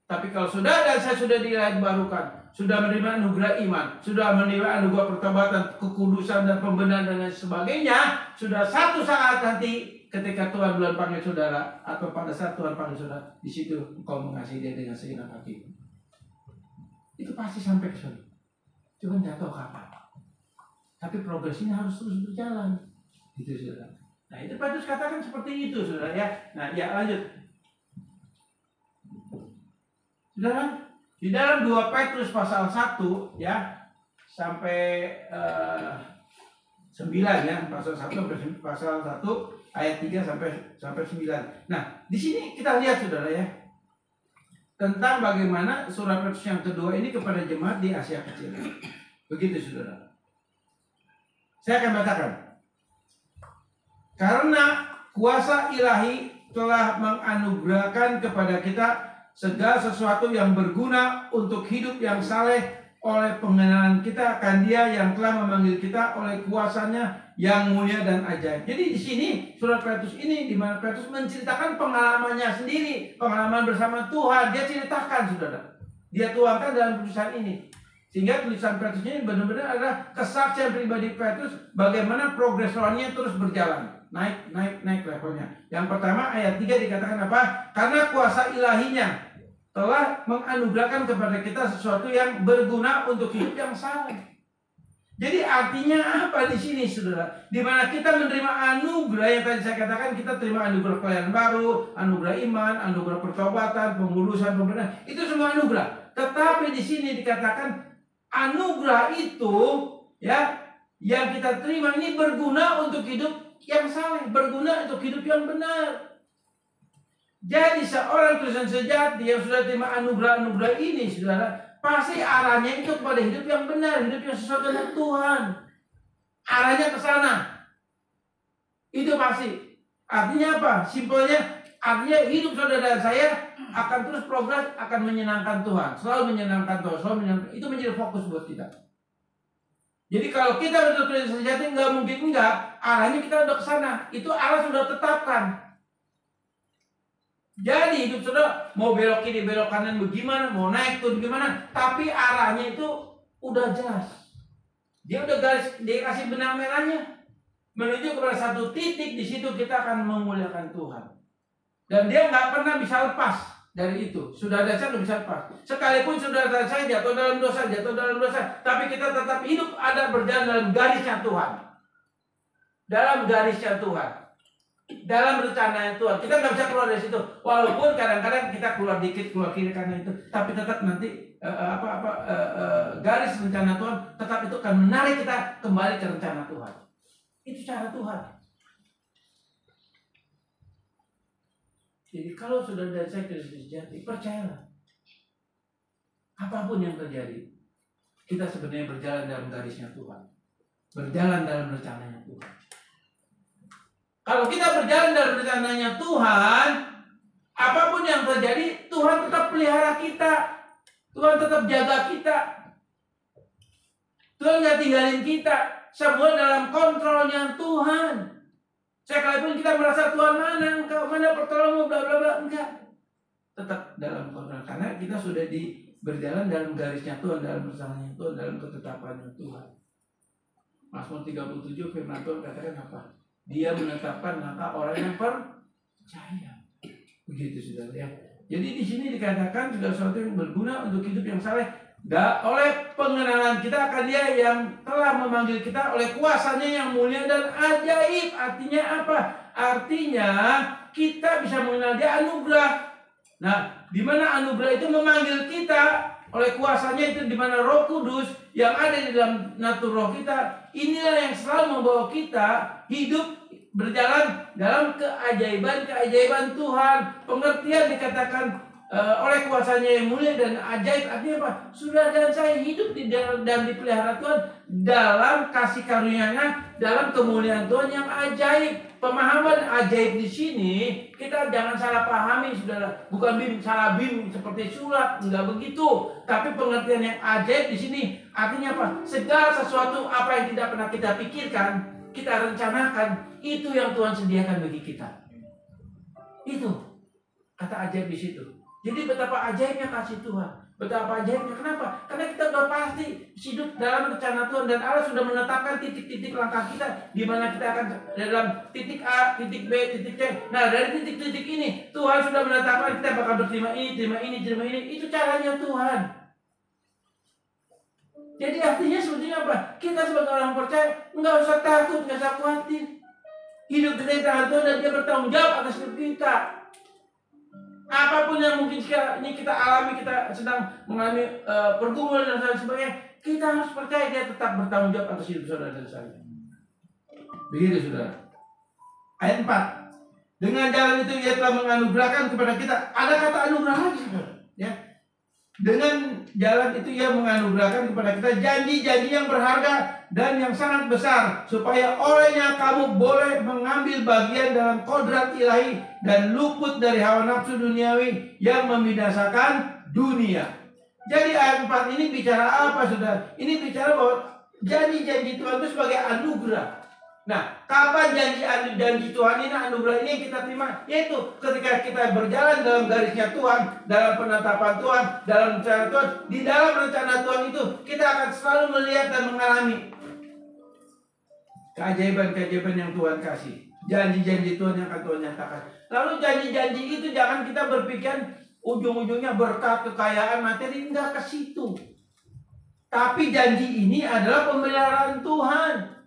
Tapi kalau saudara dan saya sudah dilahirbarukan, sudah menerima anugerah iman, sudah menerima anugerah pertobatan, kekudusan dan pembenaran dan lain sebagainya, sudah satu saat nanti ketika Tuhan belum panggil saudara, atau pada saat Tuhan panggil saudara, di situ engkau mengasihi dia dengan segenap hati. Itu pasti sampai ke sana. Cuma nggak tahu kapan. Tapi progresnya harus terus berjalan. Itu saudara. Nah itu Petrus katakan seperti itu saudara ya. Nah ya lanjut. Saudara, di dalam 2 Petrus pasal 1 ya sampai 9 ya, pasal 1 sampai pasal 1 ayat 3 sampai 9. Nah, di sini kita lihat saudara ya, tentang bagaimana surat Petrus yang kedua ini kepada jemaat di Asia Kecil. Begitu saudara. Saya akan bacakan. Karena kuasa ilahi telah menganugerahkan kepada kita segala sesuatu yang berguna untuk hidup yang saleh oleh pengenalan kita akan Dia yang telah memanggil kita oleh kuasanya yang mulia dan ajaib. Jadi di sini surat Petrus ini, di mana Petrus menceritakan pengalamannya sendiri, pengalaman bersama Tuhan. Dia ceritakan saudara, dia tuangkan dalam tulisan ini, sehingga tulisan Petrus ini benar-benar adalah kesaksian pribadi Petrus bagaimana progres rohaninya terus berjalan, naik levelnya. Yang pertama ayat 3 dikatakan apa? Karena kuasa ilahinya telah menganugerahkan kepada kita sesuatu yang berguna untuk hidup yang saleh. Jadi artinya apa di sini saudara? Di mana kita menerima anugerah yang tadi saya katakan, kita terima anugerah kelahiran baru, anugerah iman, anugerah pertobatan, pengudusan, pembenaran, itu semua anugerah. Tetapi di sini dikatakan anugerah itu ya yang kita terima ini berguna untuk hidup yang saleh, berguna untuk hidup yang benar. Jadi seorang Kristen sejati yang sudah terima anugerah-anugerah ini saudara, pasti arahnya itu kepada hidup yang benar, hidup yang sesuai dengan Tuhan. Arahnya ke sana. Itu pasti. Artinya apa? Simpelnya, artinya hidup saudara dan saya akan terus progres, akan menyenangkan Tuhan. Selalu menyenangkan Tuhan, selalu menyenangkan. Itu menjadi fokus buat kita. Jadi kalau kita betul-betul sejati, nggak mungkin enggak. Arahnya kita udah ke sana. Itu arah sudah tetapkan. Jadi hidup saudara mau belok kiri, belok kanan bagaimana, mau naik turun gimana, tapi arahnya itu udah jelas. Dia udah dikasih benang merahnya menuju kepada satu titik. Di situ kita akan memuliakan Tuhan. Dan dia nggak pernah bisa lepas dari itu. Sudah ada saya nggak bisa lepas. Sekalipun sudah ada saya jatuh dalam dosa, tapi kita tetap hidup ada berjalan dalam garisnya Tuhan. Dalam garisnya Tuhan. dalam rencana Tuhan. Kita nggak bisa keluar dari situ. Walaupun kadang-kadang kita keluar dikit, keluar kiri karena itu, tapi tetap nanti garis rencana Tuhan tetap itu akan menarik kita kembali ke rencana Tuhan. Itu cara Tuhan. Jadi kalau sudah dan saya Kristus sejati, percayalah. Apapun yang terjadi, kita sebenarnya berjalan dalam garisnya Tuhan. Berjalan dalam rencananya Tuhan. Kalau kita berjalan dalam rencananya Tuhan, apapun yang terjadi, Tuhan tetap pelihara kita. Tuhan tetap jaga kita. Tuhan nggak tinggalin kita. Semua dalam kontrolnya Tuhan. Sekalipun kita merasa Tuhan mana pertolonganmu, bla bla bla, enggak. Tetap dalam kontrol. Karena kita sudah berjalan dalam garisnya Tuhan, dalam rencananya Tuhan, dalam ketetapannya Tuhan. Mazmur 37 firman Tuhan katakan apa? Dia menetapkan langkah orang yang percaya. Begitu saudara ya. Jadi di sini dikatakan segala sesuatu yang berguna untuk hidup yang saleh oleh pengenalan kita akan Dia yang telah memanggil kita oleh kuasanya yang mulia dan ajaib. Artinya apa? Artinya kita bisa mengenal Dia anugerah. Nah, di mana anugerah itu memanggil kita oleh kuasanya itu, di mana Roh Kudus yang ada di dalam natur roh kita, inilah yang selalu membawa kita hidup berjalan dalam keajaiban Tuhan. Pengertian dikatakan oleh kuasanya yang mulia dan ajaib, artinya apa? Sudah dan saya hidup di dalam dan dipelihara Tuhan dalam kasih karunia-Nya, dalam kemuliaan Tuhan yang ajaib. Pemahaman ajaib di sini kita jangan salah pahami, saudara. Bukan salah seperti sulap, enggak begitu. Tapi pengertian yang ajaib di sini artinya apa? Segala sesuatu apa yang tidak pernah kita pikirkan, kita rencanakan, itu yang Tuhan sediakan bagi kita. Itu kata ajaib di situ. Jadi betapa ajaibnya kasih Tuhan. Betapa ajaibnya. Kenapa? Karena kita sudah pasti hidup dalam rencana Tuhan. Dan Allah sudah menetapkan titik-titik langkah kita. Di mana kita akan dalam titik A, titik B, titik C. Nah dari titik-titik ini Tuhan sudah menetapkan kita bakal berterima ini, terima ini, terima ini. Itu caranya Tuhan. Jadi artinya sebetulnya apa? Kita sebagai orang percaya nggak usah takut, nggak usah khawatir. Hidup kita di tangan Tuhan dan Dia bertanggung jawab atas hidup kita. Apapun yang mungkin ini kita alami, kita sedang mengalami pergumulan dan lain sebagainya, kita harus percaya Dia tetap bertanggung jawab atas hidup saudara dan saya. Begitu saudara. Ayat 4. Dengan jalan itu Ia telah menganugerahkan kepada kita. Ada kata anugerah lagi saudara. Ya. Dengan jalan itu Ia menganugerahkan kepada kita janji-janji yang berharga dan yang sangat besar, supaya olehnya kamu boleh mengambil bagian dalam kodrat ilahi dan luput dari hawa nafsu duniawi yang membinasakan dunia. Jadi ayat 4 ini bicara apa saudara? Ini bicara bahwa janji-janji Tuhan itu sebagai anugerah. Nah, kapan janji Tuhan ini, anugerah ini yang kita terima? Yaitu ketika kita berjalan dalam garisnya Tuhan, dalam penetapan Tuhan, dalam rencana Tuhan. Di dalam rencana Tuhan itu kita akan selalu melihat dan mengalami keajaiban-keajaiban yang Tuhan kasih. Janji-janji Tuhan yang akan Tuhan nyatakan. Lalu janji-janji itu jangan kita berpikir ujung-ujungnya berkat, kekayaan, materi. Enggak ke situ. Tapi janji ini adalah pemeliharaan Tuhan.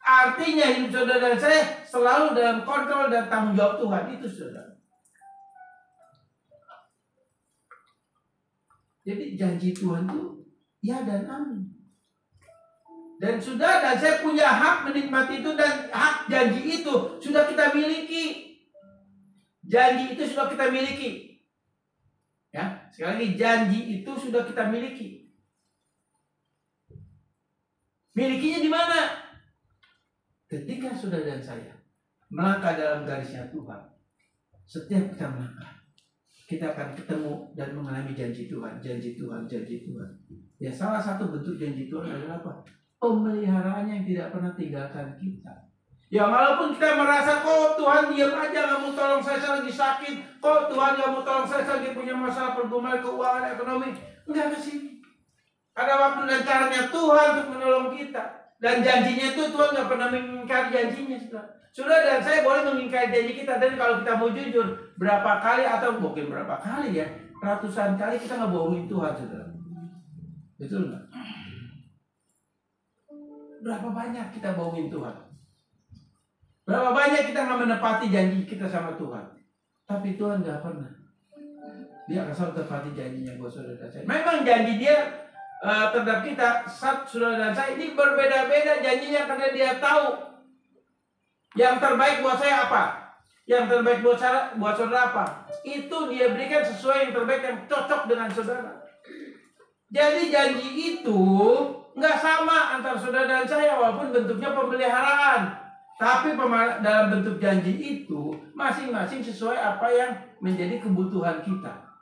Artinya hidup saudara dan saya selalu dalam kontrol dan tanggung jawab Tuhan. Itu saudara. Jadi janji Tuhan itu ya dan amin. Dan sudah dan saya punya hak menikmati itu, dan hak janji itu sudah kita miliki. Janji itu sudah kita miliki. Ya, sekali lagi janji itu sudah kita miliki. Milikinya di mana? Ketika saudara dan saya melangkah dalam garisnya Tuhan, setiap kita melangkah, kita akan ketemu dan mengalami janji Tuhan, janji Tuhan, janji Tuhan. Ya, salah satu bentuk janji Tuhan adalah apa? Pemeliharaannya yang tidak pernah tinggalkan kita. Ya, walaupun kita merasa, kok Tuhan diam aja, nggak mau tolong saya lagi sakit, kok Tuhan nggak mau tolong saya lagi punya masalah pergumulan keuangan, ekonomi, enggak ke sini. Ada waktu dan caranya Tuhan untuk menolong kita. Dan janjinya itu Tuhan nggak pernah mengingkari janjinya. Sudah dan saya boleh mengingkari janji kita. Dan kalau kita mau jujur, berapa kali atau mungkin berapa kali ya, ratusan kali kita nggak bohongin Tuhan, saudara. Betul nggak? Berapa banyak kita bohongin Tuhan? Berapa banyak kita nggak menepati janji kita sama Tuhan. Tapi Tuhan nggak pernah. Dia akan selalu tepati janjinya buat saudara dan saya. Memang janji dia terhadap kita, saudara dan saya ini berbeda-beda janjinya karena dia tahu yang terbaik buat saya apa. Yang terbaik buat saudara apa. Itu dia berikan sesuai yang terbaik yang cocok dengan saudara. Jadi janji itu nggak sama antara saudara dan saya walaupun bentuknya pemeliharaan. Tapi dalam bentuk janji itu masing-masing sesuai apa yang menjadi kebutuhan kita.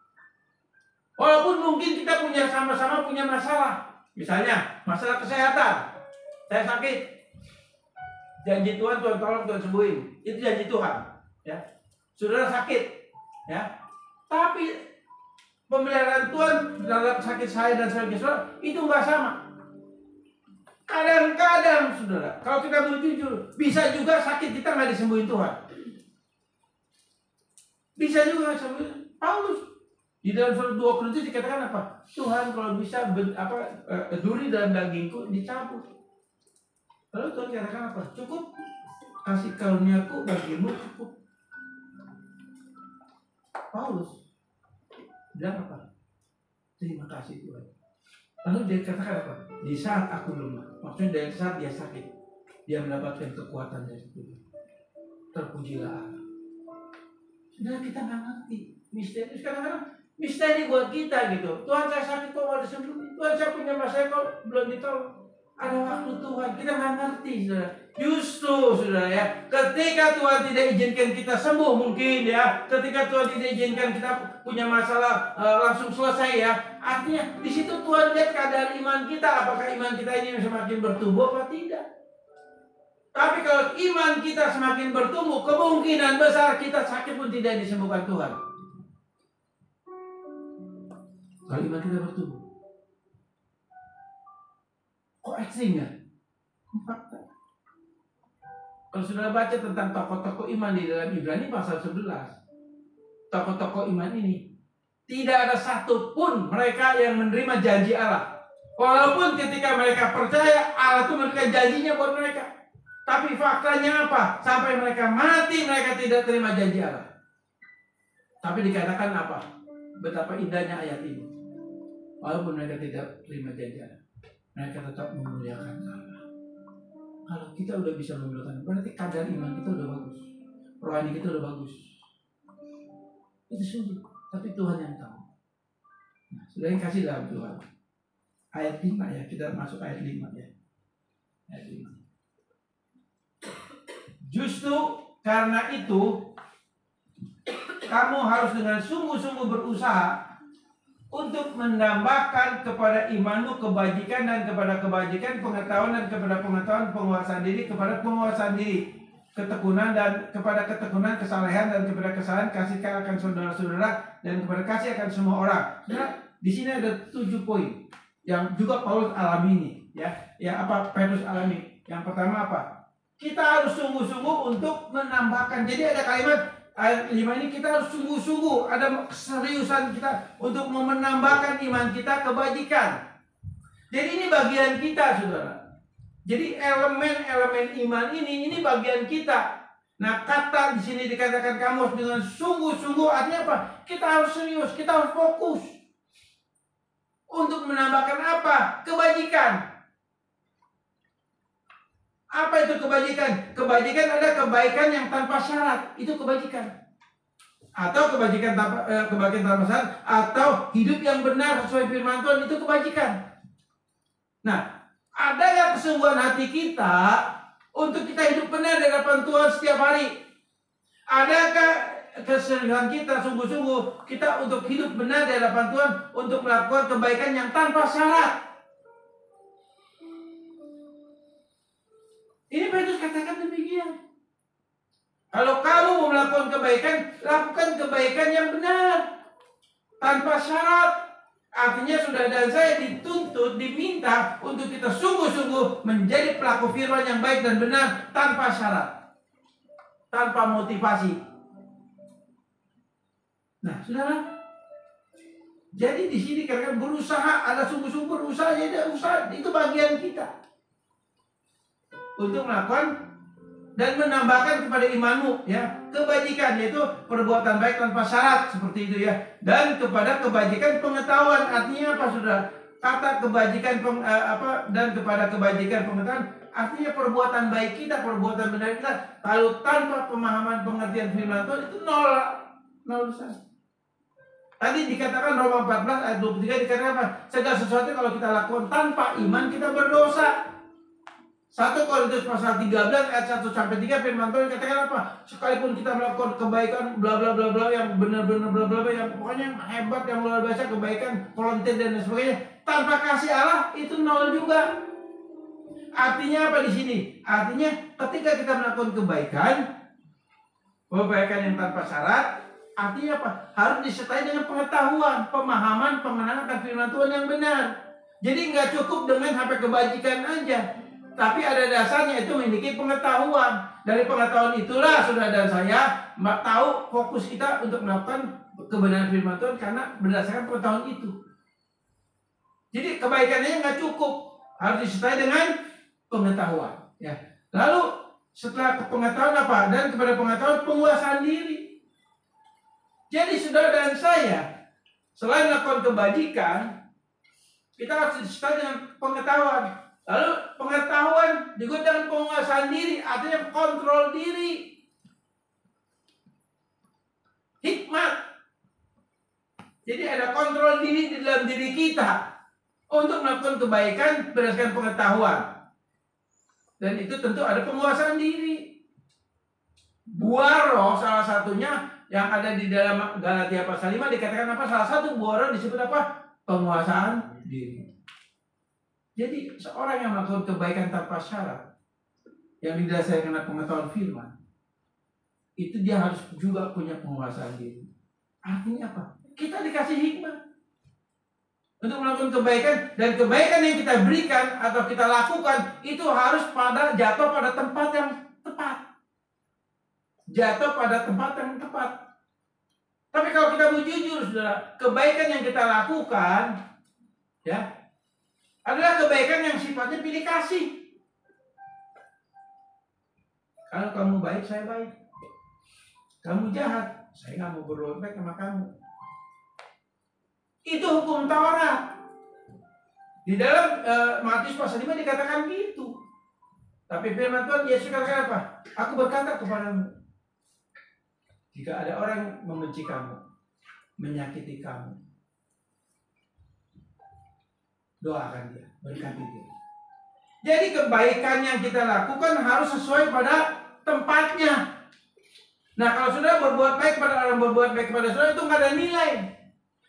Walaupun mungkin kita sama-sama punya masalah. Misalnya masalah kesehatan. Saya sakit. Janji Tuhan, Tuhan tolong, Tuhan sembuhin. Itu janji Tuhan. Ya. Saudara sakit. Ya. Tapi pemeliharaan Tuhan dalam sakit saya dan saudara itu nggak sama. Kadang-kadang saudara, kalau kita mau jujur, bisa juga sakit kita nggak disembuhin Tuhan. Bisa juga sembuhin. Paulus di dalam surat 2 Korintus dikatakan apa? Tuhan kalau bisa duri dalam dagingku dicabut. Lalu Tuhan katakan apa? Cukup kasih karuniaku bagimu cukup. Paulus bilang apa? Terima kasih Tuhan. Lalu dia katakan apa? Di saat aku lemah. Maksudnya dari saat dia sakit, dia mendapatkan kekuatan dari Tuhan. Terpujilah Allah. Sudah kita nggak ngerti misteri. Kadang-kadang misteri buat kita gitu. Tuhan saya sakit kok mau disembuhin. Tuhan saya punya masalah kok belum ditolong. Ada waktu Tuhan. Kita nggak ngerti, saudara. Justru, saudara ya, ketika Tuhan tidak izinkan kita sembuh mungkin ya, ketika Tuhan tidak izinkan kita punya masalah langsung selesai ya, artinya di situ Tuhan lihat keadaan iman kita, apakah iman kita ini semakin bertumbuh atau tidak. Tapi kalau iman kita semakin bertumbuh, kemungkinan besar kita sakit pun tidak disembuhkan Tuhan. Kalau iman kita bertumbuh, kok ekstrim ya? Fakta. Kalau sudah baca tentang tokoh-tokoh iman di dalam Ibrani pasal 11, tokoh-tokoh iman ini tidak ada satupun mereka yang menerima janji Allah. Walaupun ketika mereka percaya Allah itu memberikan janjinya buat mereka, tapi faktanya apa? Sampai mereka mati mereka tidak terima janji Allah. Tapi dikatakan apa? Betapa indahnya ayat ini. Walaupun mereka tidak terima janji Allah, mereka tetap memuliakan Allah. Kalau kita udah bisa memuliakan, berarti kadar iman kita udah bagus, rohani kita udah bagus. Itu sulit, tapi Tuhan yang tahu. Nah, sudah yang kasih dalam Tuhan. Ayat 5 ya, kita masuk ayat 5 ya. Ayat 5. Justru karena itu, kamu harus dengan sungguh-sungguh berusaha untuk menambahkan kepada imanmu kebajikan dan kepada kebajikan pengetahuan dan kepada pengetahuan penguasaan diri kepada penguasaan diri, ketekunan dan kepada ketekunan kesalehan dan kepada kesalehan kasih akan saudara-saudara dan kepada kasih akan semua orang. Saudara, di sini ada 7 poin yang juga Paulus alami ini, ya. Ya apa Petrus alami? Yang pertama apa? Kita harus sungguh-sungguh untuk menambahkan. Jadi ada kalimat ayat 5 ini kita harus sungguh-sungguh, ada keseriusan kita untuk menambahkan iman kita kebajikan. Jadi ini bagian kita, saudara. Jadi elemen-elemen iman ini bagian kita. Nah, kata di sini dikatakan kamu harus dengan sungguh-sungguh, artinya apa? Kita harus serius, kita harus fokus untuk menambahkan apa? Kebajikan. Apa itu kebajikan? Kebajikan ada kebaikan yang tanpa syarat, itu kebajikan. Atau kebajikan tanpa syarat, atau hidup yang benar sesuai firman Tuhan, itu kebajikan. Nah, ada nggak kesungguhan hati kita untuk kita hidup benar di hadapan Tuhan setiap hari? Adakah keseriusan kita sungguh-sungguh kita untuk hidup benar di hadapan Tuhan, untuk melakukan kebaikan yang tanpa syarat? Ini Petrus katakan demikian. Kalau kamu mau melakukan kebaikan, lakukan kebaikan yang benar, tanpa syarat. Artinya saudara dan saya dituntut, diminta untuk kita sungguh-sungguh menjadi pelaku firman yang baik dan benar, tanpa syarat, tanpa motivasi. Nah, saudara, jadi di sini karena berusaha, ada sungguh-sungguh berusaha, jadi usaha itu bagian kita untuk melakukan dan menambahkan kepada imanmu, ya. Kebajikan yaitu perbuatan baik tanpa syarat, seperti itu ya. Dan kepada kebajikan pengetahuan, artinya apa Saudara? Kata kebajikan dan kepada kebajikan pengetahuan artinya perbuatan baik kita, perbuatan benar kita. Kalau tanpa pemahaman pengertian firman Tuhan itu nol besar. Tadi dikatakan Roma 14 ayat 23 dikatakan apa? Segala sesuatu kalau kita lakukan tanpa iman kita berdosa. 1 Korintus pasal 13 ayat 1 sampai 3 firman Tuhan katakan apa? Sekalipun kita melakukan kebaikan bla bla bla bla yang benar-benar bla bla yang pokoknya hebat, yang luar biasa, kebaikan, volunteer dan sebagainya, tanpa kasih Allah itu nol juga. Artinya apa di sini? Artinya ketika kita melakukan kebaikan yang tanpa syarat, artinya apa? Harus disertai dengan pengetahuan, pemahaman, pengenalan akan firman Tuhan yang benar. Jadi nggak cukup dengan sampai kebajikan aja, tapi ada dasarnya itu memiliki pengetahuan. Dari pengetahuan itulah saudara dan saya tahu fokus kita untuk melakukan kebenaran firman Tuhan karena berdasarkan pengetahuan itu. Jadi kebaikannya nggak cukup, harus disertai dengan pengetahuan. Ya. Lalu setelah pengetahuan apa? Dan kepada pengetahuan penguasaan diri. Jadi saudara dan saya selain melakukan kebajikan, kita harus disertai dengan pengetahuan. Lalu pengetahuan juga dengan penguasaan diri, artinya kontrol diri. Hikmat. Jadi ada kontrol diri di dalam diri kita untuk melakukan kebaikan berdasarkan pengetahuan. Dan itu tentu ada penguasaan diri. Buah roh salah satunya yang ada di dalam Galatia pasal 5 dikatakan apa? Salah satu buah roh disebut apa? Penguasaan diri. Jadi seorang yang melakukan kebaikan tanpa syarat, yang didasarkan karena pengetahuan firman, itu dia harus juga punya penguasaan diri. Artinya apa? Kita dikasih hikmah untuk melakukan kebaikan, dan kebaikan yang kita berikan atau kita lakukan itu harus jatuh pada tempat yang tepat. Jatuh pada tempat yang tepat. Tapi kalau kita mau jujur, saudara, kebaikan yang kita lakukan, ya, adalah kebaikan yang sifatnya pilih kasih. Kalau kamu baik, saya baik. Kamu jahat, saya nggak mau berbuat baik sama kamu. Itu hukum Taurat. Di dalam Matius pasal 5 dikatakan gitu. Tapi firman Tuhan Yesus katakan apa? Aku berkata kepadamu, jika ada orang yang membenci kamu, menyakiti kamu, doakan dia, berkati dia. Jadi kebaikan yang kita lakukan harus sesuai pada tempatnya. Nah, kalau sudah berbuat baik kepada orang, berbuat baik kepada saudara, itu nggak ada nilai.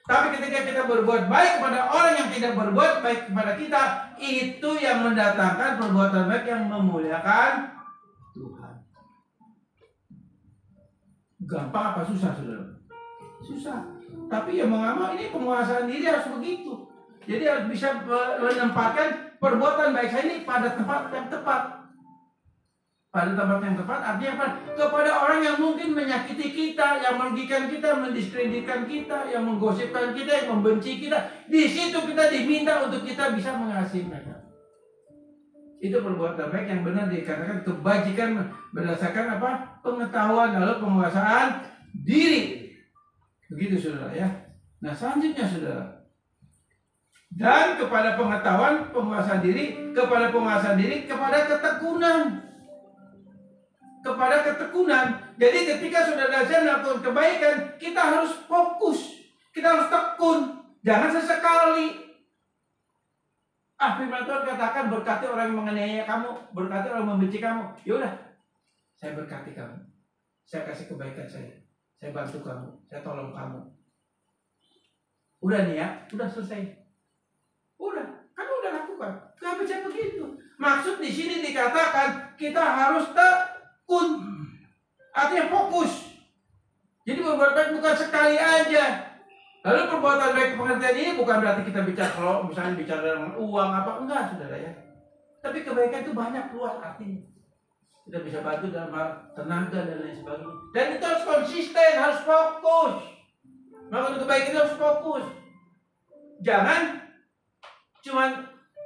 Tapi ketika kita berbuat baik kepada orang yang tidak berbuat baik kepada kita, itu yang mendatangkan perbuatan baik yang memuliakan Tuhan. Gampang apa susah, saudara? Susah. Tapi ya mau nggak mau, ini penguasaan diri harus begitu. Jadi harus bisa menempatkan perbuatan baik saya ini pada tempat yang tepat. Pada tempat yang tepat artinya apa? Kepada orang yang mungkin menyakiti kita, yang merugikan kita, mendiskreditkan kita, yang menggosipkan kita, yang membenci kita. Di situ kita diminta untuk kita bisa mengasihi mereka. Itu perbuatan baik yang benar dikatakan kebajikan berdasarkan apa? Pengetahuan, lalu penguasaan diri. Begitu saudara ya. Nah selanjutnya saudara. Dan kepada pengetahuan, penguasaan diri, kepada penguasaan diri, kepada ketekunan. Kepada ketekunan. Jadi ketika saudara saya melakukan kebaikan, kita harus fokus, kita harus tekun, jangan sesekali. Firman Tuhan katakan berkati orang yang menganiaya kamu, berkati orang yang membenci kamu. Yaudah, saya berkati kamu, saya kasih kebaikan saya bantu kamu, saya tolong kamu. Udah nih ya, udah selesai. Udah, kamu udah lakukan. Gak bisa begitu. Maksud di sini dikatakan kita harus tekun, artinya fokus. Jadi berbuat baik bukan sekali aja. Lalu perbuatan baik pengertian ini bukan berarti kita bicara kalau misalnya bicara dengan uang apa enggak, saudara ya. Tapi kebaikan itu banyak luas artinya. Kita bisa bantu dalam hal tenaga dan lain sebagainya. Dan itu harus konsisten, harus fokus. Melakukan kebaikan itu harus fokus. Jangan cuman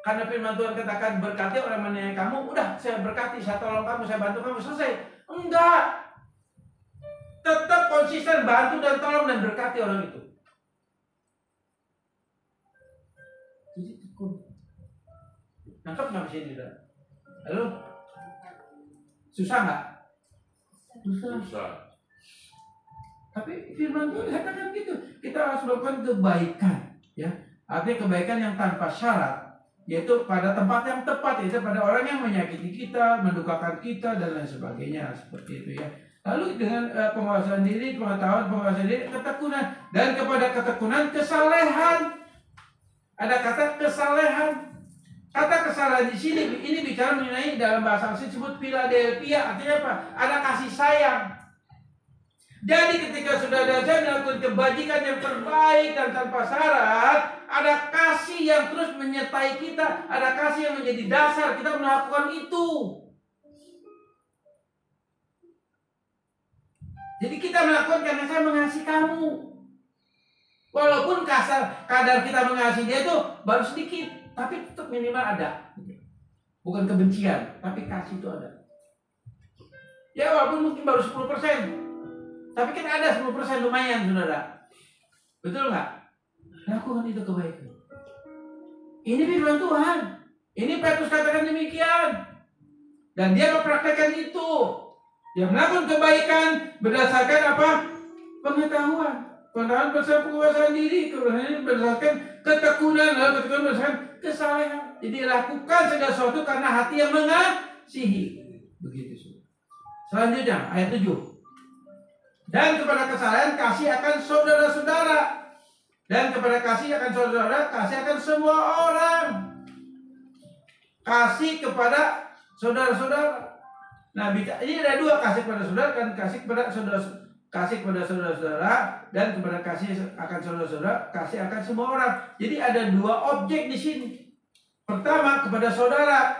Karena firman Tuhan katakan berkati orang menyayangi kamu, udah saya berkati, saya tolong kamu, saya bantu kamu, selesai. Enggak. Tetap konsisten bantu dan tolong dan berkati orang itu. Jadi tekun. Nangkep nggak sini, Saudara? Halo? Susah nggak? Susah. Tapi firman Tuhan katakan gitu. Kita harus melakukan kebaikan, ya. Artinya kebaikan yang tanpa syarat, yaitu pada tempat yang tepat, yaitu pada orang yang menyakiti kita, mendukakan kita dan lain sebagainya, seperti itu ya. Lalu dengan penguasaan diri, pengetahuan, penguasaan diri, ketekunan, dan kepada ketekunan kesalehan. Ada kata kesalehan. Kata kesalahan di sini ini bicara mengenai dalam bahasa asing disebut Philadelphia, artinya apa? Ada kasih sayang. Jadi ketika saudara dan saya melakukan kebajikan yang terbaik dan tanpa syarat, ada kasih yang terus menyertai kita, ada kasih yang menjadi dasar kita melakukan itu. Jadi kita melakukan karena saya mengasihi kamu. Walaupun kadar kita mengasihi dia itu baru sedikit, tapi tetap minimal ada. Bukan kebencian, tapi kasih itu ada. Ya walaupun mungkin baru 10%. Tapi kan ada 10% lumayan, saudara. Betul nggak? Lakukan itu kebaikan. Ini firman Tuhan. Ini Petrus katakan demikian. Dan dia mempraktekkan itu. Dia melakukan kebaikan berdasarkan apa? Pengetahuan. Pengetahuan bersama penguasaan diri. Kemudian berdasarkan ketekunan. Lalu ketekunan berdasarkan kesalehan. Jadi lakukan segala sesuatu karena hati yang mengasihi. Begitu. Selanjutnya ayat 7. Dan kepada kesalahan kasih akan saudara-saudara. Dan kepada kasih akan saudara, kasih akan semua orang. Kasih kepada saudara-saudara. Nah, ini ada dua, kasih kepada saudara dan kasih kepada saudara. Kasih kepada saudara-saudara dan kepada kasih akan saudara-saudara, kasih akan semua orang. Jadi ada dua objek di sini. Pertama kepada saudara,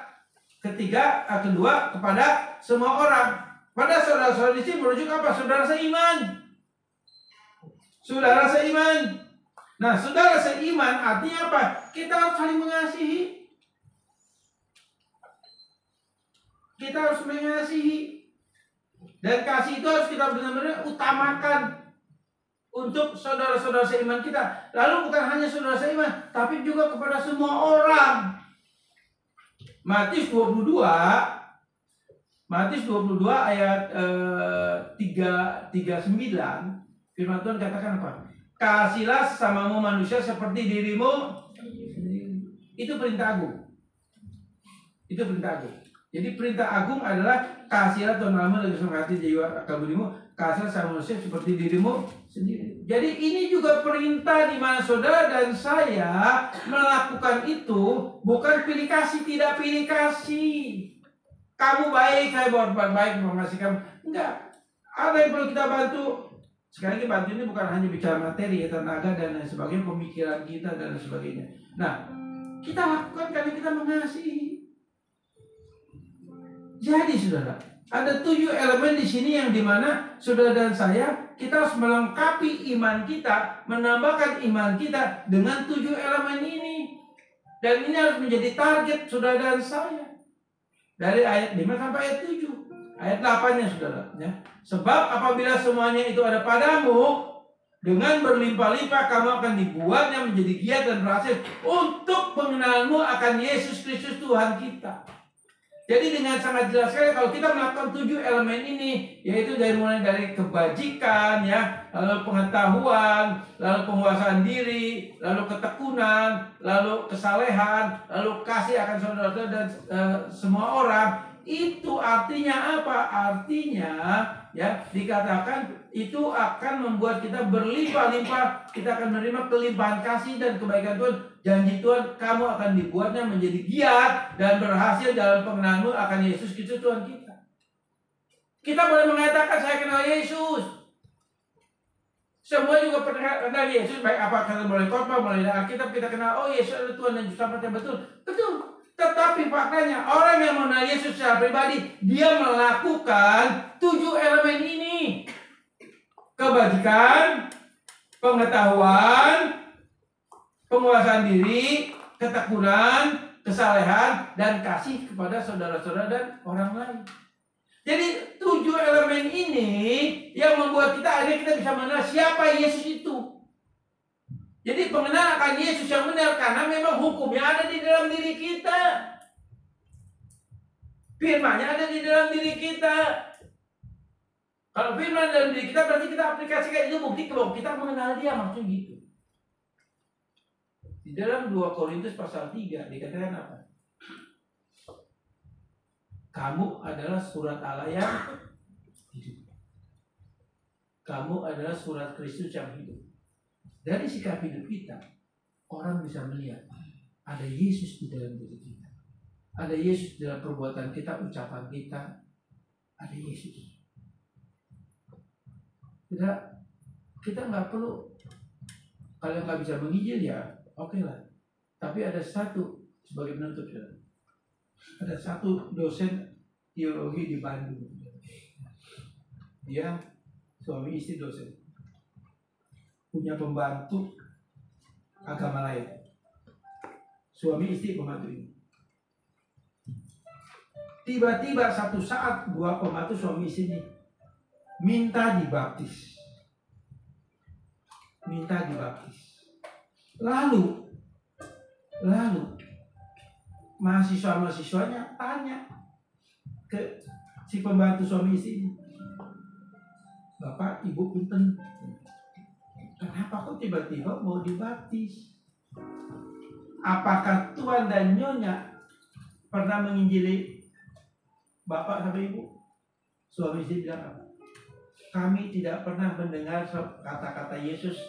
kedua kepada semua orang. Pada saudara-saudara di sini merujuk apa? Saudara seiman. Saudara seiman. Nah, saudara seiman artinya apa? Kita harus saling mengasihi. Kita harus mengasihi. Dan kasih itu harus kita benar-benar utamakan untuk saudara-saudara seiman kita. Lalu bukan hanya saudara seiman, tapi juga kepada semua orang. Matius 22 ayat 39, firman Tuhan katakan apa? Kasihilah sesamamu manusia seperti dirimu sendiri. Itu perintah agung. Itu perintah agung. Jadi perintah agung adalah kasihilah Tuhan Allahmu dengan seluruh hati, jiwa, akal budimu. Kasihilah sama manusia seperti dirimu sendiri. Jadi ini juga perintah di mana saudara dan saya melakukan itu bukan pilih kasih, tidak pilih kasih. Kamu baik, saya berbuat baik, mengasihi kamu. Enggak. Ada yang perlu kita bantu. Sekali lagi bantu ini bukan hanya bicara materi, tenaga dan lain sebagainya, pemikiran kita dan lain sebagainya. Nah, kita lakukan karena kita mengasihi. Jadi saudara, ada 7 elemen di sini yang dimana saudara dan saya kita harus melengkapi iman kita, menambahkan iman kita dengan 7 elemen ini. Dan ini harus menjadi target saudara dan saya. Dari ayat 5 sampai ayat 7. Ayat 8-nya saudara. Ya. Sebab apabila semuanya itu ada padamu, dengan berlimpah-limpah kamu akan dibuatnya menjadi giat dan berhasil untuk pengenalanmu akan Yesus Kristus Tuhan kita. Jadi dengan sangat jelas sekali kalau kita melakukan 7 elemen ini, yaitu mulai dari kebajikan, ya, lalu pengetahuan, lalu penguasaan diri, lalu ketekunan, lalu kesalehan, lalu kasih akan saudara-saudara dan semua orang. Itu artinya apa? Artinya ya dikatakan itu akan membuat kita berlimpah-limpah, kita akan menerima kelimpahan kasih dan kebaikan Tuhan. Janji Tuhan, kamu akan dibuatnya menjadi giat dan berhasil dalam pengenalanmu akan Yesus Kristus Tuhan kita. Kita boleh mengatakan saya kenal Yesus. Semua juga pernah kenal Yesus, baik apa kita boleh khotbah, mulai dari Alkitab kita kenal, oh Yesus adalah Tuhan dan Juru Selamat yang betul. Betul. Tetapi faktanya orang yang mengenal Yesus secara pribadi, dia melakukan 7 elemen ini. Kebajikan, pengetahuan, penguasaan diri, ketekunan, kesalehan, dan kasih kepada saudara-saudara dan orang lain. Jadi 7 elemen ini yang membuat kita akhirnya kita bisa mengenal siapa Yesus itu. Jadi pengenalan akan Yesus yang benar karena memang hukumnya ada di dalam diri kita. Firman-Nya ada di dalam diri kita. Kalau firman dalam diri kita berarti kita aplikasikan itu, bukti bahwa kita mengenal Dia, maksudnya gitu. Di dalam 2 Korintus pasal 3 dikatakan apa? Kamu adalah surat Allah yang hidup. Kamu adalah surat Kristus yang hidup. Dari sikap hidup kita, orang bisa melihat ada Yesus di dalam diri kita. Ada Yesus dalam perbuatan kita, ucapan kita. Ada Yesus. Kita nggak perlu, kalau nggak bisa menginjil ya oke lah. Tapi ada satu sebagai penutup ya. Ada satu dosen teologi di Bandung. Dia suami istri dosen. Punya pembantu agama lain. Suami istri pembantu ini. Tiba-tiba satu saat 2 pembantu suami istri ini minta dibaptis. Minta dibaptis. Lalu mahasiswa-mahasiswanya tanya ke si pembantu suami istri ini, Bapak, Ibu punten, kenapa kok tiba-tiba mau dibaptis? Apakah Tuan dan Nyonya pernah menginjili Bapak sama Ibu? Suami istri bilang apa? Kami tidak pernah mendengar kata-kata Yesus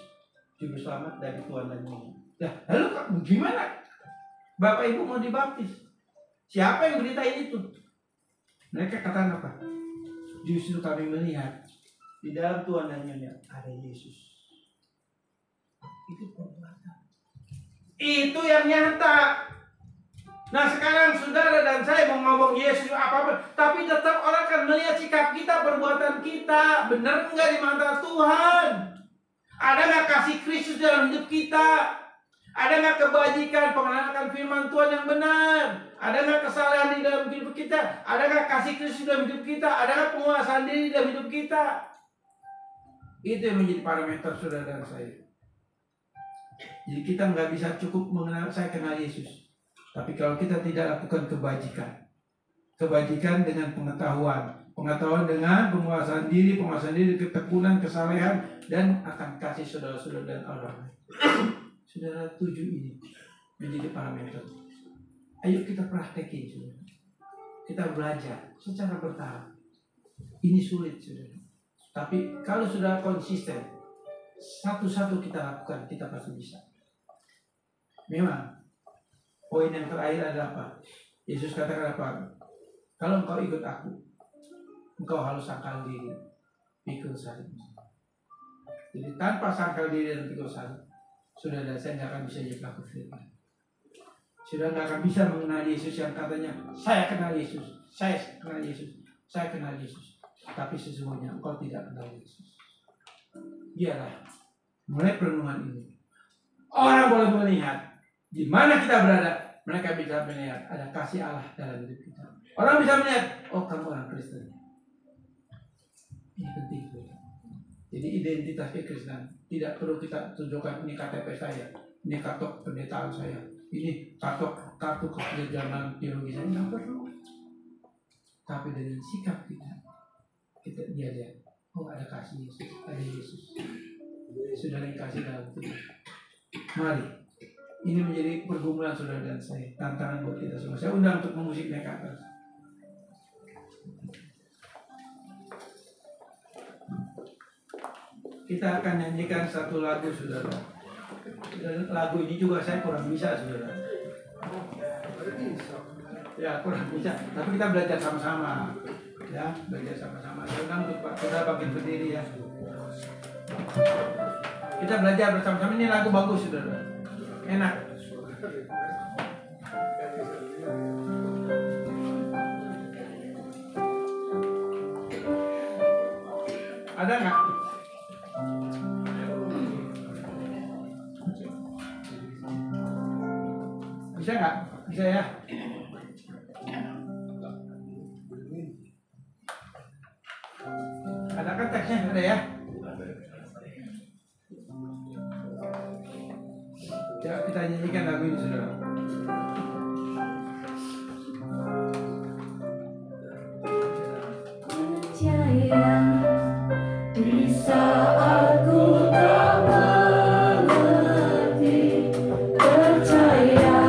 Juru Selamat dari Tuan dan Nyonya. Nah, lalu gimana? Bapak Ibu mau dibaptis. Siapa yang beritain itu? Mereka katakan apa? Justru kami melihat di dalam Tuhan dan Nyonya ada Yesus. Itu perbuatan. Itu yang nyata. Nah sekarang saudara dan saya mau ngomong Yesus apa-apa, tapi tetap orang akan melihat sikap kita, perbuatan kita. Benar enggak di mata Tuhan? Ada nggak kasih Kristus dalam hidup kita? Ada nggak kebajikan, pengenalan firman Tuhan yang benar? Ada nggak kesalahan di dalam hidup kita? Ada nggak kasih Kristus dalam hidup kita? Ada nggak penguasaan diri dalam hidup kita? Itu yang menjadi parameter saudara dan saya. Jadi kita nggak bisa cukup mengenal, saya kenal Yesus. Tapi kalau kita tidak lakukan kebajikan dengan pengetahuan dengan penguasaan diri, ketekunan, kesalehan, dan akan kasih saudara-saudara dan orang lain. Saudara, 7 ini menjadi parameter. Ayo kita praktekin, saudara. Kita belajar secara bertahap. Ini sulit, saudara. Tapi kalau sudah konsisten, satu-satu kita lakukan, kita pasti bisa. Memang, poin yang terakhir adalah apa? Yesus katakan apa? Kalau engkau ikut aku, engkau harus sangkal diri, pikul salib. Jadi tanpa sangkal diri dan pikul salib, saudara, saya nggak akan bisa jadi pelaku firman. Sudah nggak akan bisa mengenal Yesus yang katanya, saya kenal Yesus, saya kenal Yesus, saya kenal Yesus. Tapi sesungguhnya engkau tidak kenal Yesus. Biarlah, mulai perenungan ini, orang boleh melihat di mana kita berada. Mereka bisa melihat ada kasih Allah dalam hidup kita. Orang bisa melihat, oh kamu orang Kristen. Ini penting. Jadi identitas kekristenan tidak perlu kita tunjukkan, ini KTP saya, ini kartu pendetaan saya, ini kartu keperjalanan teologi saya, tidak perlu. Tapi dengan sikap kita dia lihat, oh ada kasih Yesus, ada Yesus. Sudah dikasih dalam tubuh. Mari. Ini menjadi pergumulan saudara dan saya, tantangan buat kita semua. Saya undang untuk memusik naik ke atas. Kita akan nyanyikan satu lagu, saudara. Dan lagu ini juga saya kurang bisa, saudara. Ya, kurang bisa. Tapi kita belajar sama-sama. Ya, belajar sama-sama. Saya undang untuk Pak Saudara bangkit berdiri ya. Kita belajar bersama-sama. Ini lagu bagus, saudara. Enak. Ada nggak? Bisa nggak? Bisa ya? Ada kan teksnya? Ada ya? Ya, kita nyanyikan lagu ini, saudara. Percaya di saat ku tak mengerti, percaya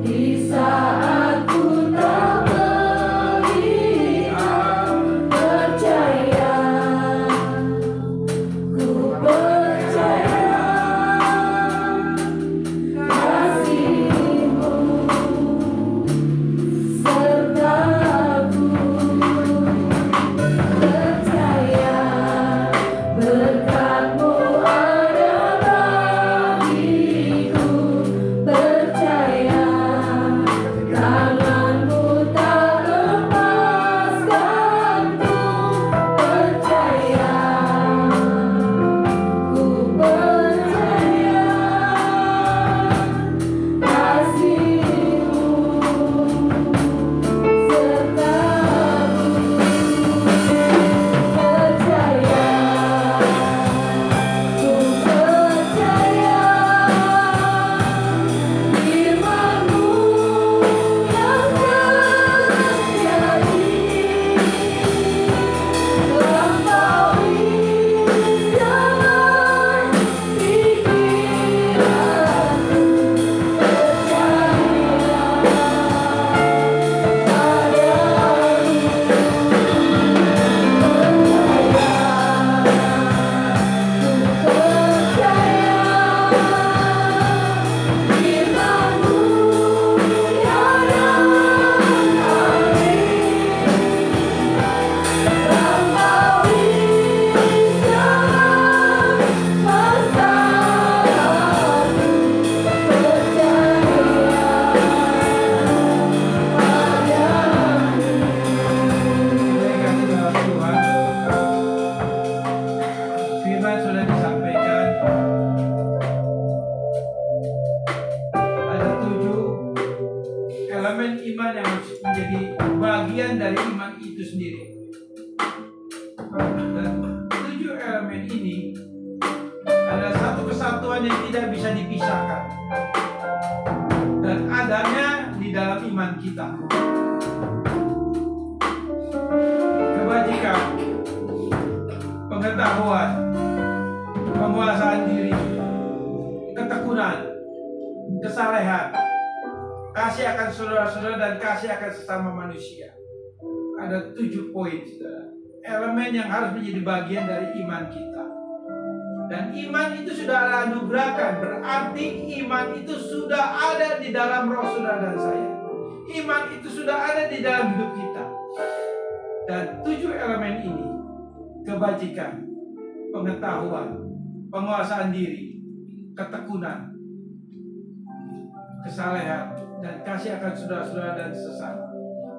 di saat ku tak melihat, percaya, ku percaya kasih-Mu sertaku. Percaya berkat-Mu ada bagiku, percaya tangan-Mu tak lepaskanku, percaya, ku percaya kasih-Mu sertaku. Percaya, ku percaya firman-Mu yang terjadi, melampaui segala pikiranku, Kasih dalam Tuhan, firman sudah disampaikan. Ada 7 elemen iman yang harus menjadi bagian dari iman itu sendiri. Dan 7 elemen ini adalah satu kesatuan yang tidak bisa dipisahkan dan adanya di dalam iman kita. Kebajikan, pengetahuan, penguasaan diri, ketekunan, kesalehan, kasih akan saudara-saudara dan kasih akan sesama manusia. Ada 7 poin, saudara. Elemen yang harus menjadi bagian dari iman kita. Dan iman itu sudah anugerahkan, berarti iman itu sudah ada di dalam roh saudara dan saya. Iman itu sudah ada di dalam hidup kita. Dan 7 elemen ini, kebajikan, pengetahuan, penguasaan diri, ketekunan, kesalehan, dan kasih akan saudara-saudara dan sesama.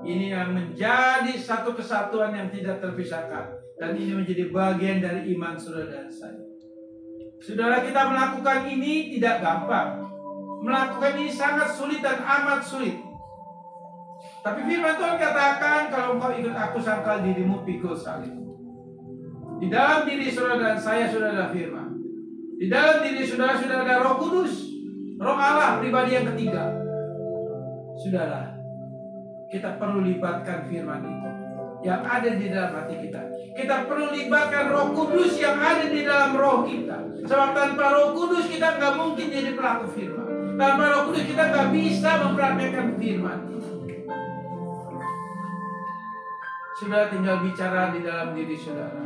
Ini yang menjadi satu kesatuan yang tidak terpisahkan. Dan ini menjadi bagian dari iman saudara dan saya. Saudara, kita melakukan ini tidak gampang. Melakukan ini sangat sulit dan amat sulit. Tapi firman Tuhan katakan, kalau engkau ikut aku, sangkal dirimu pikul salibmu. Di dalam diri saudara dan saya sudah ada firman. Di dalam diri saudara sudah ada Roh Kudus, Roh Allah pribadi yang ketiga. Saudara, kita perlu libatkan firman itu yang ada di dalam hati kita. Kita perlu libatkan Roh Kudus yang ada di dalam roh kita. Sebab tanpa Roh Kudus kita nggak mungkin jadi pelaku firman. Tanpa Roh Kudus kita nggak bisa mempraktekkan firman. Sudah tinggal bicara di dalam diri saudara.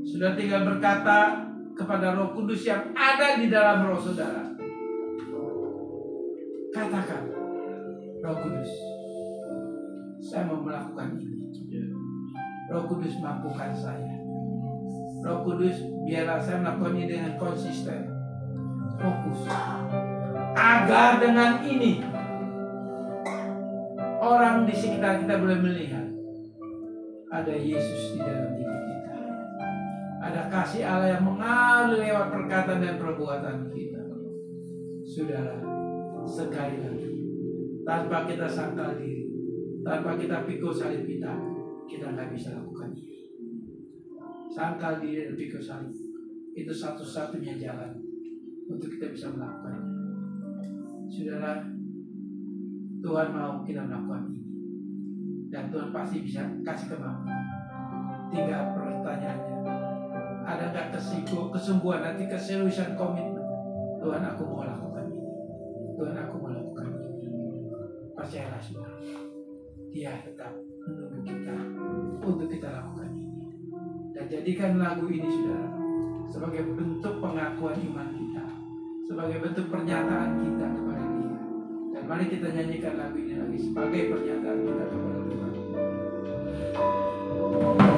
Sudah tinggal berkata kepada Roh Kudus yang ada di dalam roh saudara. Katakan, Roh Kudus, saya mau melakukan ini. Roh Kudus mampukan saya. Roh Kudus, biarlah saya melakukan ini dengan konsisten, fokus, agar dengan ini orang di sekitar kita boleh melihat ada Yesus di dalam diri kita. Ada kasih Allah yang mengalir lewat perkataan dan perbuatan kita. Saudara, sekali lagi, tanpa kita sangkal diri, tanpa kita pikul salib kita nggak bisa lakukan ini. Sangkal diri dan pikul salib itu satu-satunya jalan untuk kita bisa melakukan ini. Saudara, Tuhan mau kita melakukan ini, dan Tuhan pasti bisa kasih kemampuan. Tinggal pertanyaannya, ada nggak kesungguhan hati, keseriusan, komitmen? Tuhan, aku mau lakukan ini. Tuhan, aku mau lakukan ini. Percayalah saudara, Dia tetap menunggu kita untuk kita lakukan ini. Dan jadikan lagu ini saudara sebagai bentuk pengakuan iman kita, sebagai bentuk pernyataan kita kepada Dia. Dan mari kita nyanyikan lagu ini lagi sebagai pernyataan kita kepada Tuhan.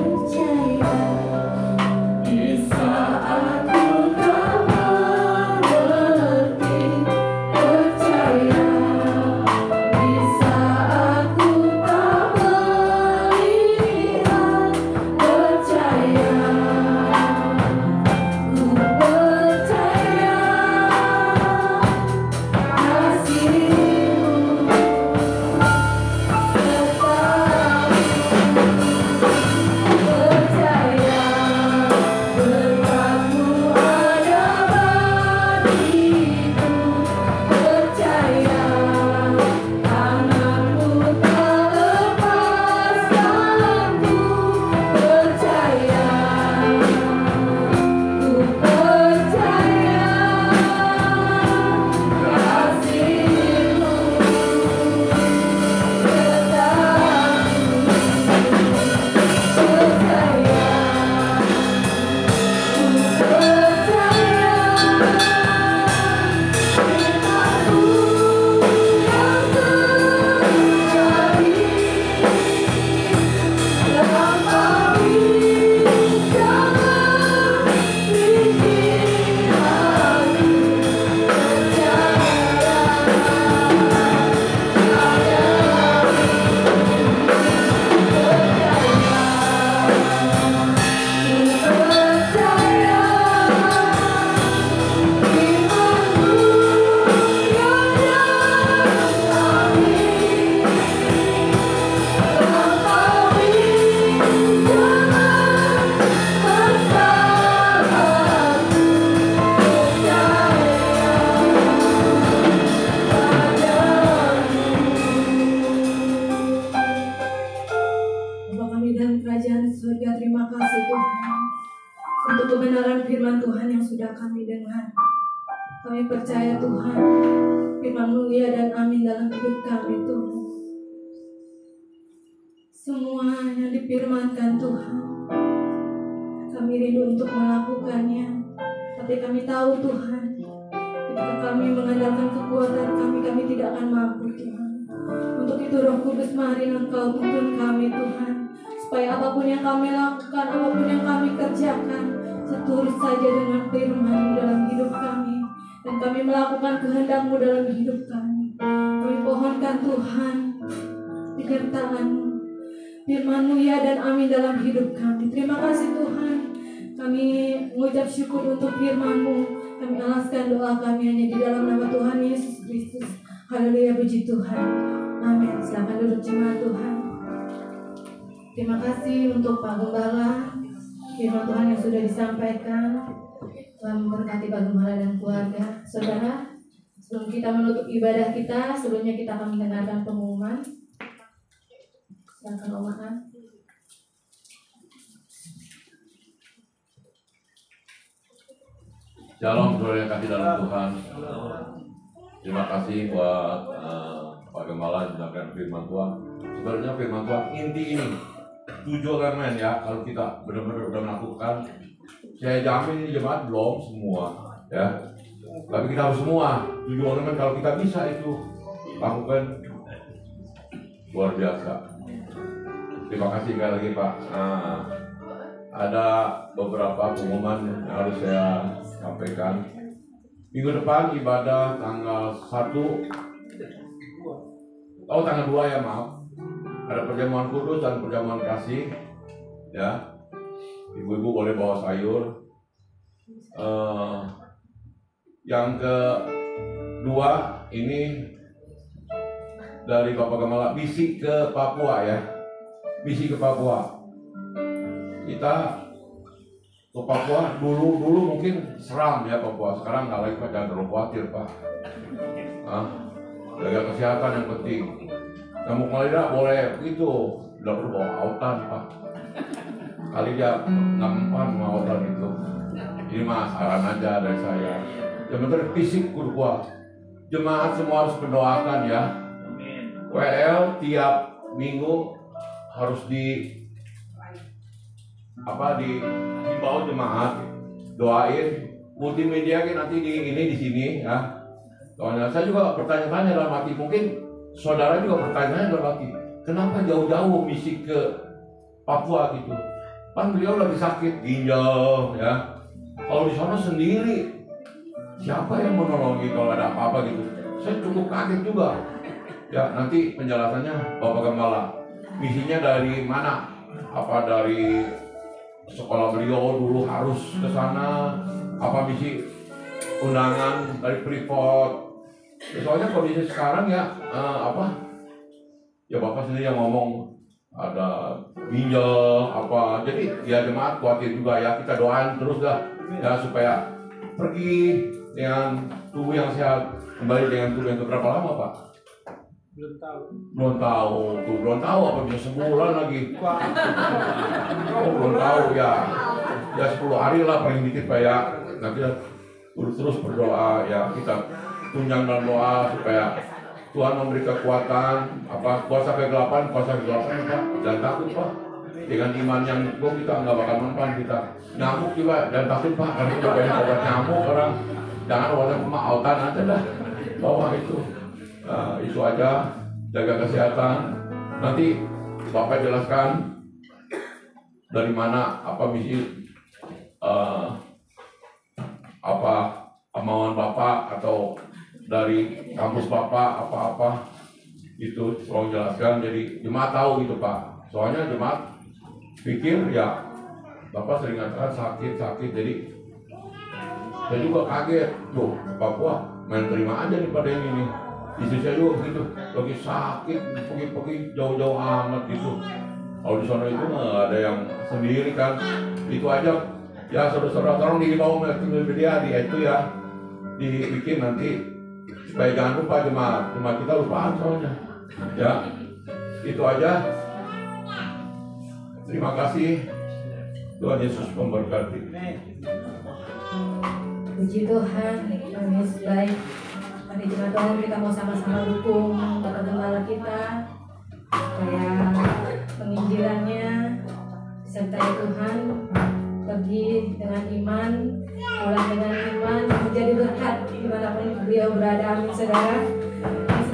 Percaya di saat ku tak mengerti, percaya di saat ku tak melihat, percaya ku percaya kasih-Mu kami dengar. Kami percaya Tuhan, firman-Mu ya dan amin dalam hidup kami Tuhan. Semua yang difirmankan Tuhan, kami rindu untuk melakukannya. Tapi kami tahu Tuhan, ketika kami mengandalkan kekuatan kami tidak akan mampu Tuhan. Untuk itu Roh Kudus, mari Engkau tuntun kami Tuhan, supaya apapun yang kami lakukan, apapun yang kami kerjakan, seturut saja dengan firman-Mu dalam hidup kami, dan kami melakukan kehendak-Mu dalam hidup kami. Kami pohonkan Tuhan penyertaan-Mu, firman-Mu ya dan amin dalam hidup kami. Terima kasih Tuhan, kami mengucap syukur untuk firman-Mu. Kami alaskan doa kami hanya di dalam nama Tuhan Yesus Kristus. Haleluya, puji Tuhan. Amin. Silakan duduk jemaat Tuhan. Terima kasih untuk Pak Gembala, firman Tuhan yang sudah disampaikan telah memberkati Pak Gembala dan keluarga. Saudara, sebelum kita menutup ibadah kita, sebelumnya kita akan mendengarkan pengumuman. Silakan Om Mahan. Shalom, saudara yang kasih dalam Tuhan. Terima kasih buat Pak Gembala yang menyampaikan firman Tuhan. Sebenarnya firman Tuhan inti ini 7 elemen ya. Kalau kita benar-benar sudah melakukan, saya jamin ini jemaat belum semua ya. Tapi kita harus semua 7 elemen. Kalau kita bisa itu lakukan, luar biasa. Terima kasih sekali lagi Pak. Ada beberapa pengumuman yang harus saya sampaikan. Minggu depan ibadah tanggal 2 ya, maaf. Ada perjamuan kudus dan perjamuan kasih ya. Ibu-ibu boleh bawa sayur. Yang kedua ini dari Bapak Gembala, misi ke Papua ya. Misi ke Papua. Kita ke Papua dulu mungkin seram ya Papua, sekarang nggak lagi Pak, jangan terlalu khawatir Pak. Jaga kesehatan yang penting. Kamu Malira boleh itu, udah perlu bawa autan Pak. Kali dia nampan mau autan itu. Ini mah saran aja dari saya. Yang penting fisik kudu kuat. Jemaat semua harus mendoakan ya. WL tiap minggu harus dihimbau jemaat doain. Multimedia kan nanti di sini ya. Soalnya saya juga bertanya-tanya dalam hati, mungkin saudara juga bertanya dalam hati, kenapa jauh-jauh misi ke Papua gitu? Kan beliau lagi sakit ginjal ya. Kalau di sana sendiri, siapa yang menolongi kalau ada apa-apa gitu? Saya cukup kaget juga. Ya nanti penjelasannya Bapak Gembala. Misinya dari mana? Apa dari sekolah beliau dulu harus ke sana? Apa misi undangan dari Freeport? Soalnya kondisi sekarang ya ya Bapak sendiri yang ngomong ada ginjal apa, jadi ya jemaat khawatir juga ya, kita doain terus dah ya supaya pergi dengan tubuh yang sehat, kembali dengan tubuh yang berapa lama Pak? Belum tahu apa bisa sebulan lagi. Belum tahu ya 10 hari lah paling dikit Pak ya. Nah kita terus berdoa ya, kita tunjang dalam doa supaya Tuhan memberi kekuatan, kuasa kegelapan Pak, dan takut Pak. Dengan iman yang kuat kita nggak bakal mempan kita. Nyamuk juga dan takut Pak, karena kita banyak obat nyamuk orang. Jangan obatnya cuma autan aja dah, bawa itu. Itu aja, jaga kesehatan. Nanti Bapak jelaskan dari mana misi kemauan Bapak atau dari kampus Bapak apa itu tolong jelaskan, jadi jemaat tahu gitu Pak. Soalnya jemaat pikir ya Bapak sering katakan sakit, jadi saya juga kaget tuh Papua main terima aja nih pada yang ini. Istri saya juga gitu, lagi sakit pergi jauh-jauh amat gitu. Kalau di sana itu nggak ada yang sendiri kan, itu aja ya. Saudara-saudara tolong dihimbau media di itu ya, dibikin nanti supaya jangan lupa jemaat kita lupaan soalnya ya. Itu aja, terima kasih, Tuhan Yesus memberkati. Puji Tuhan, Tuhan Yesus baik. Mari jemaat Tuhan, kita mau sama-sama dukung Bapak Gembala kita supaya penginjilannya disertai Tuhan, pergi dengan iman, pulang dengan iman, menjadi berkat dimanapun beliau berada. Amin saudara.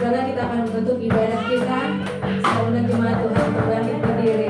Saudara, kita akan menutup ibadah kita. Saudara jemaat Tuhan, bangkit berdiri.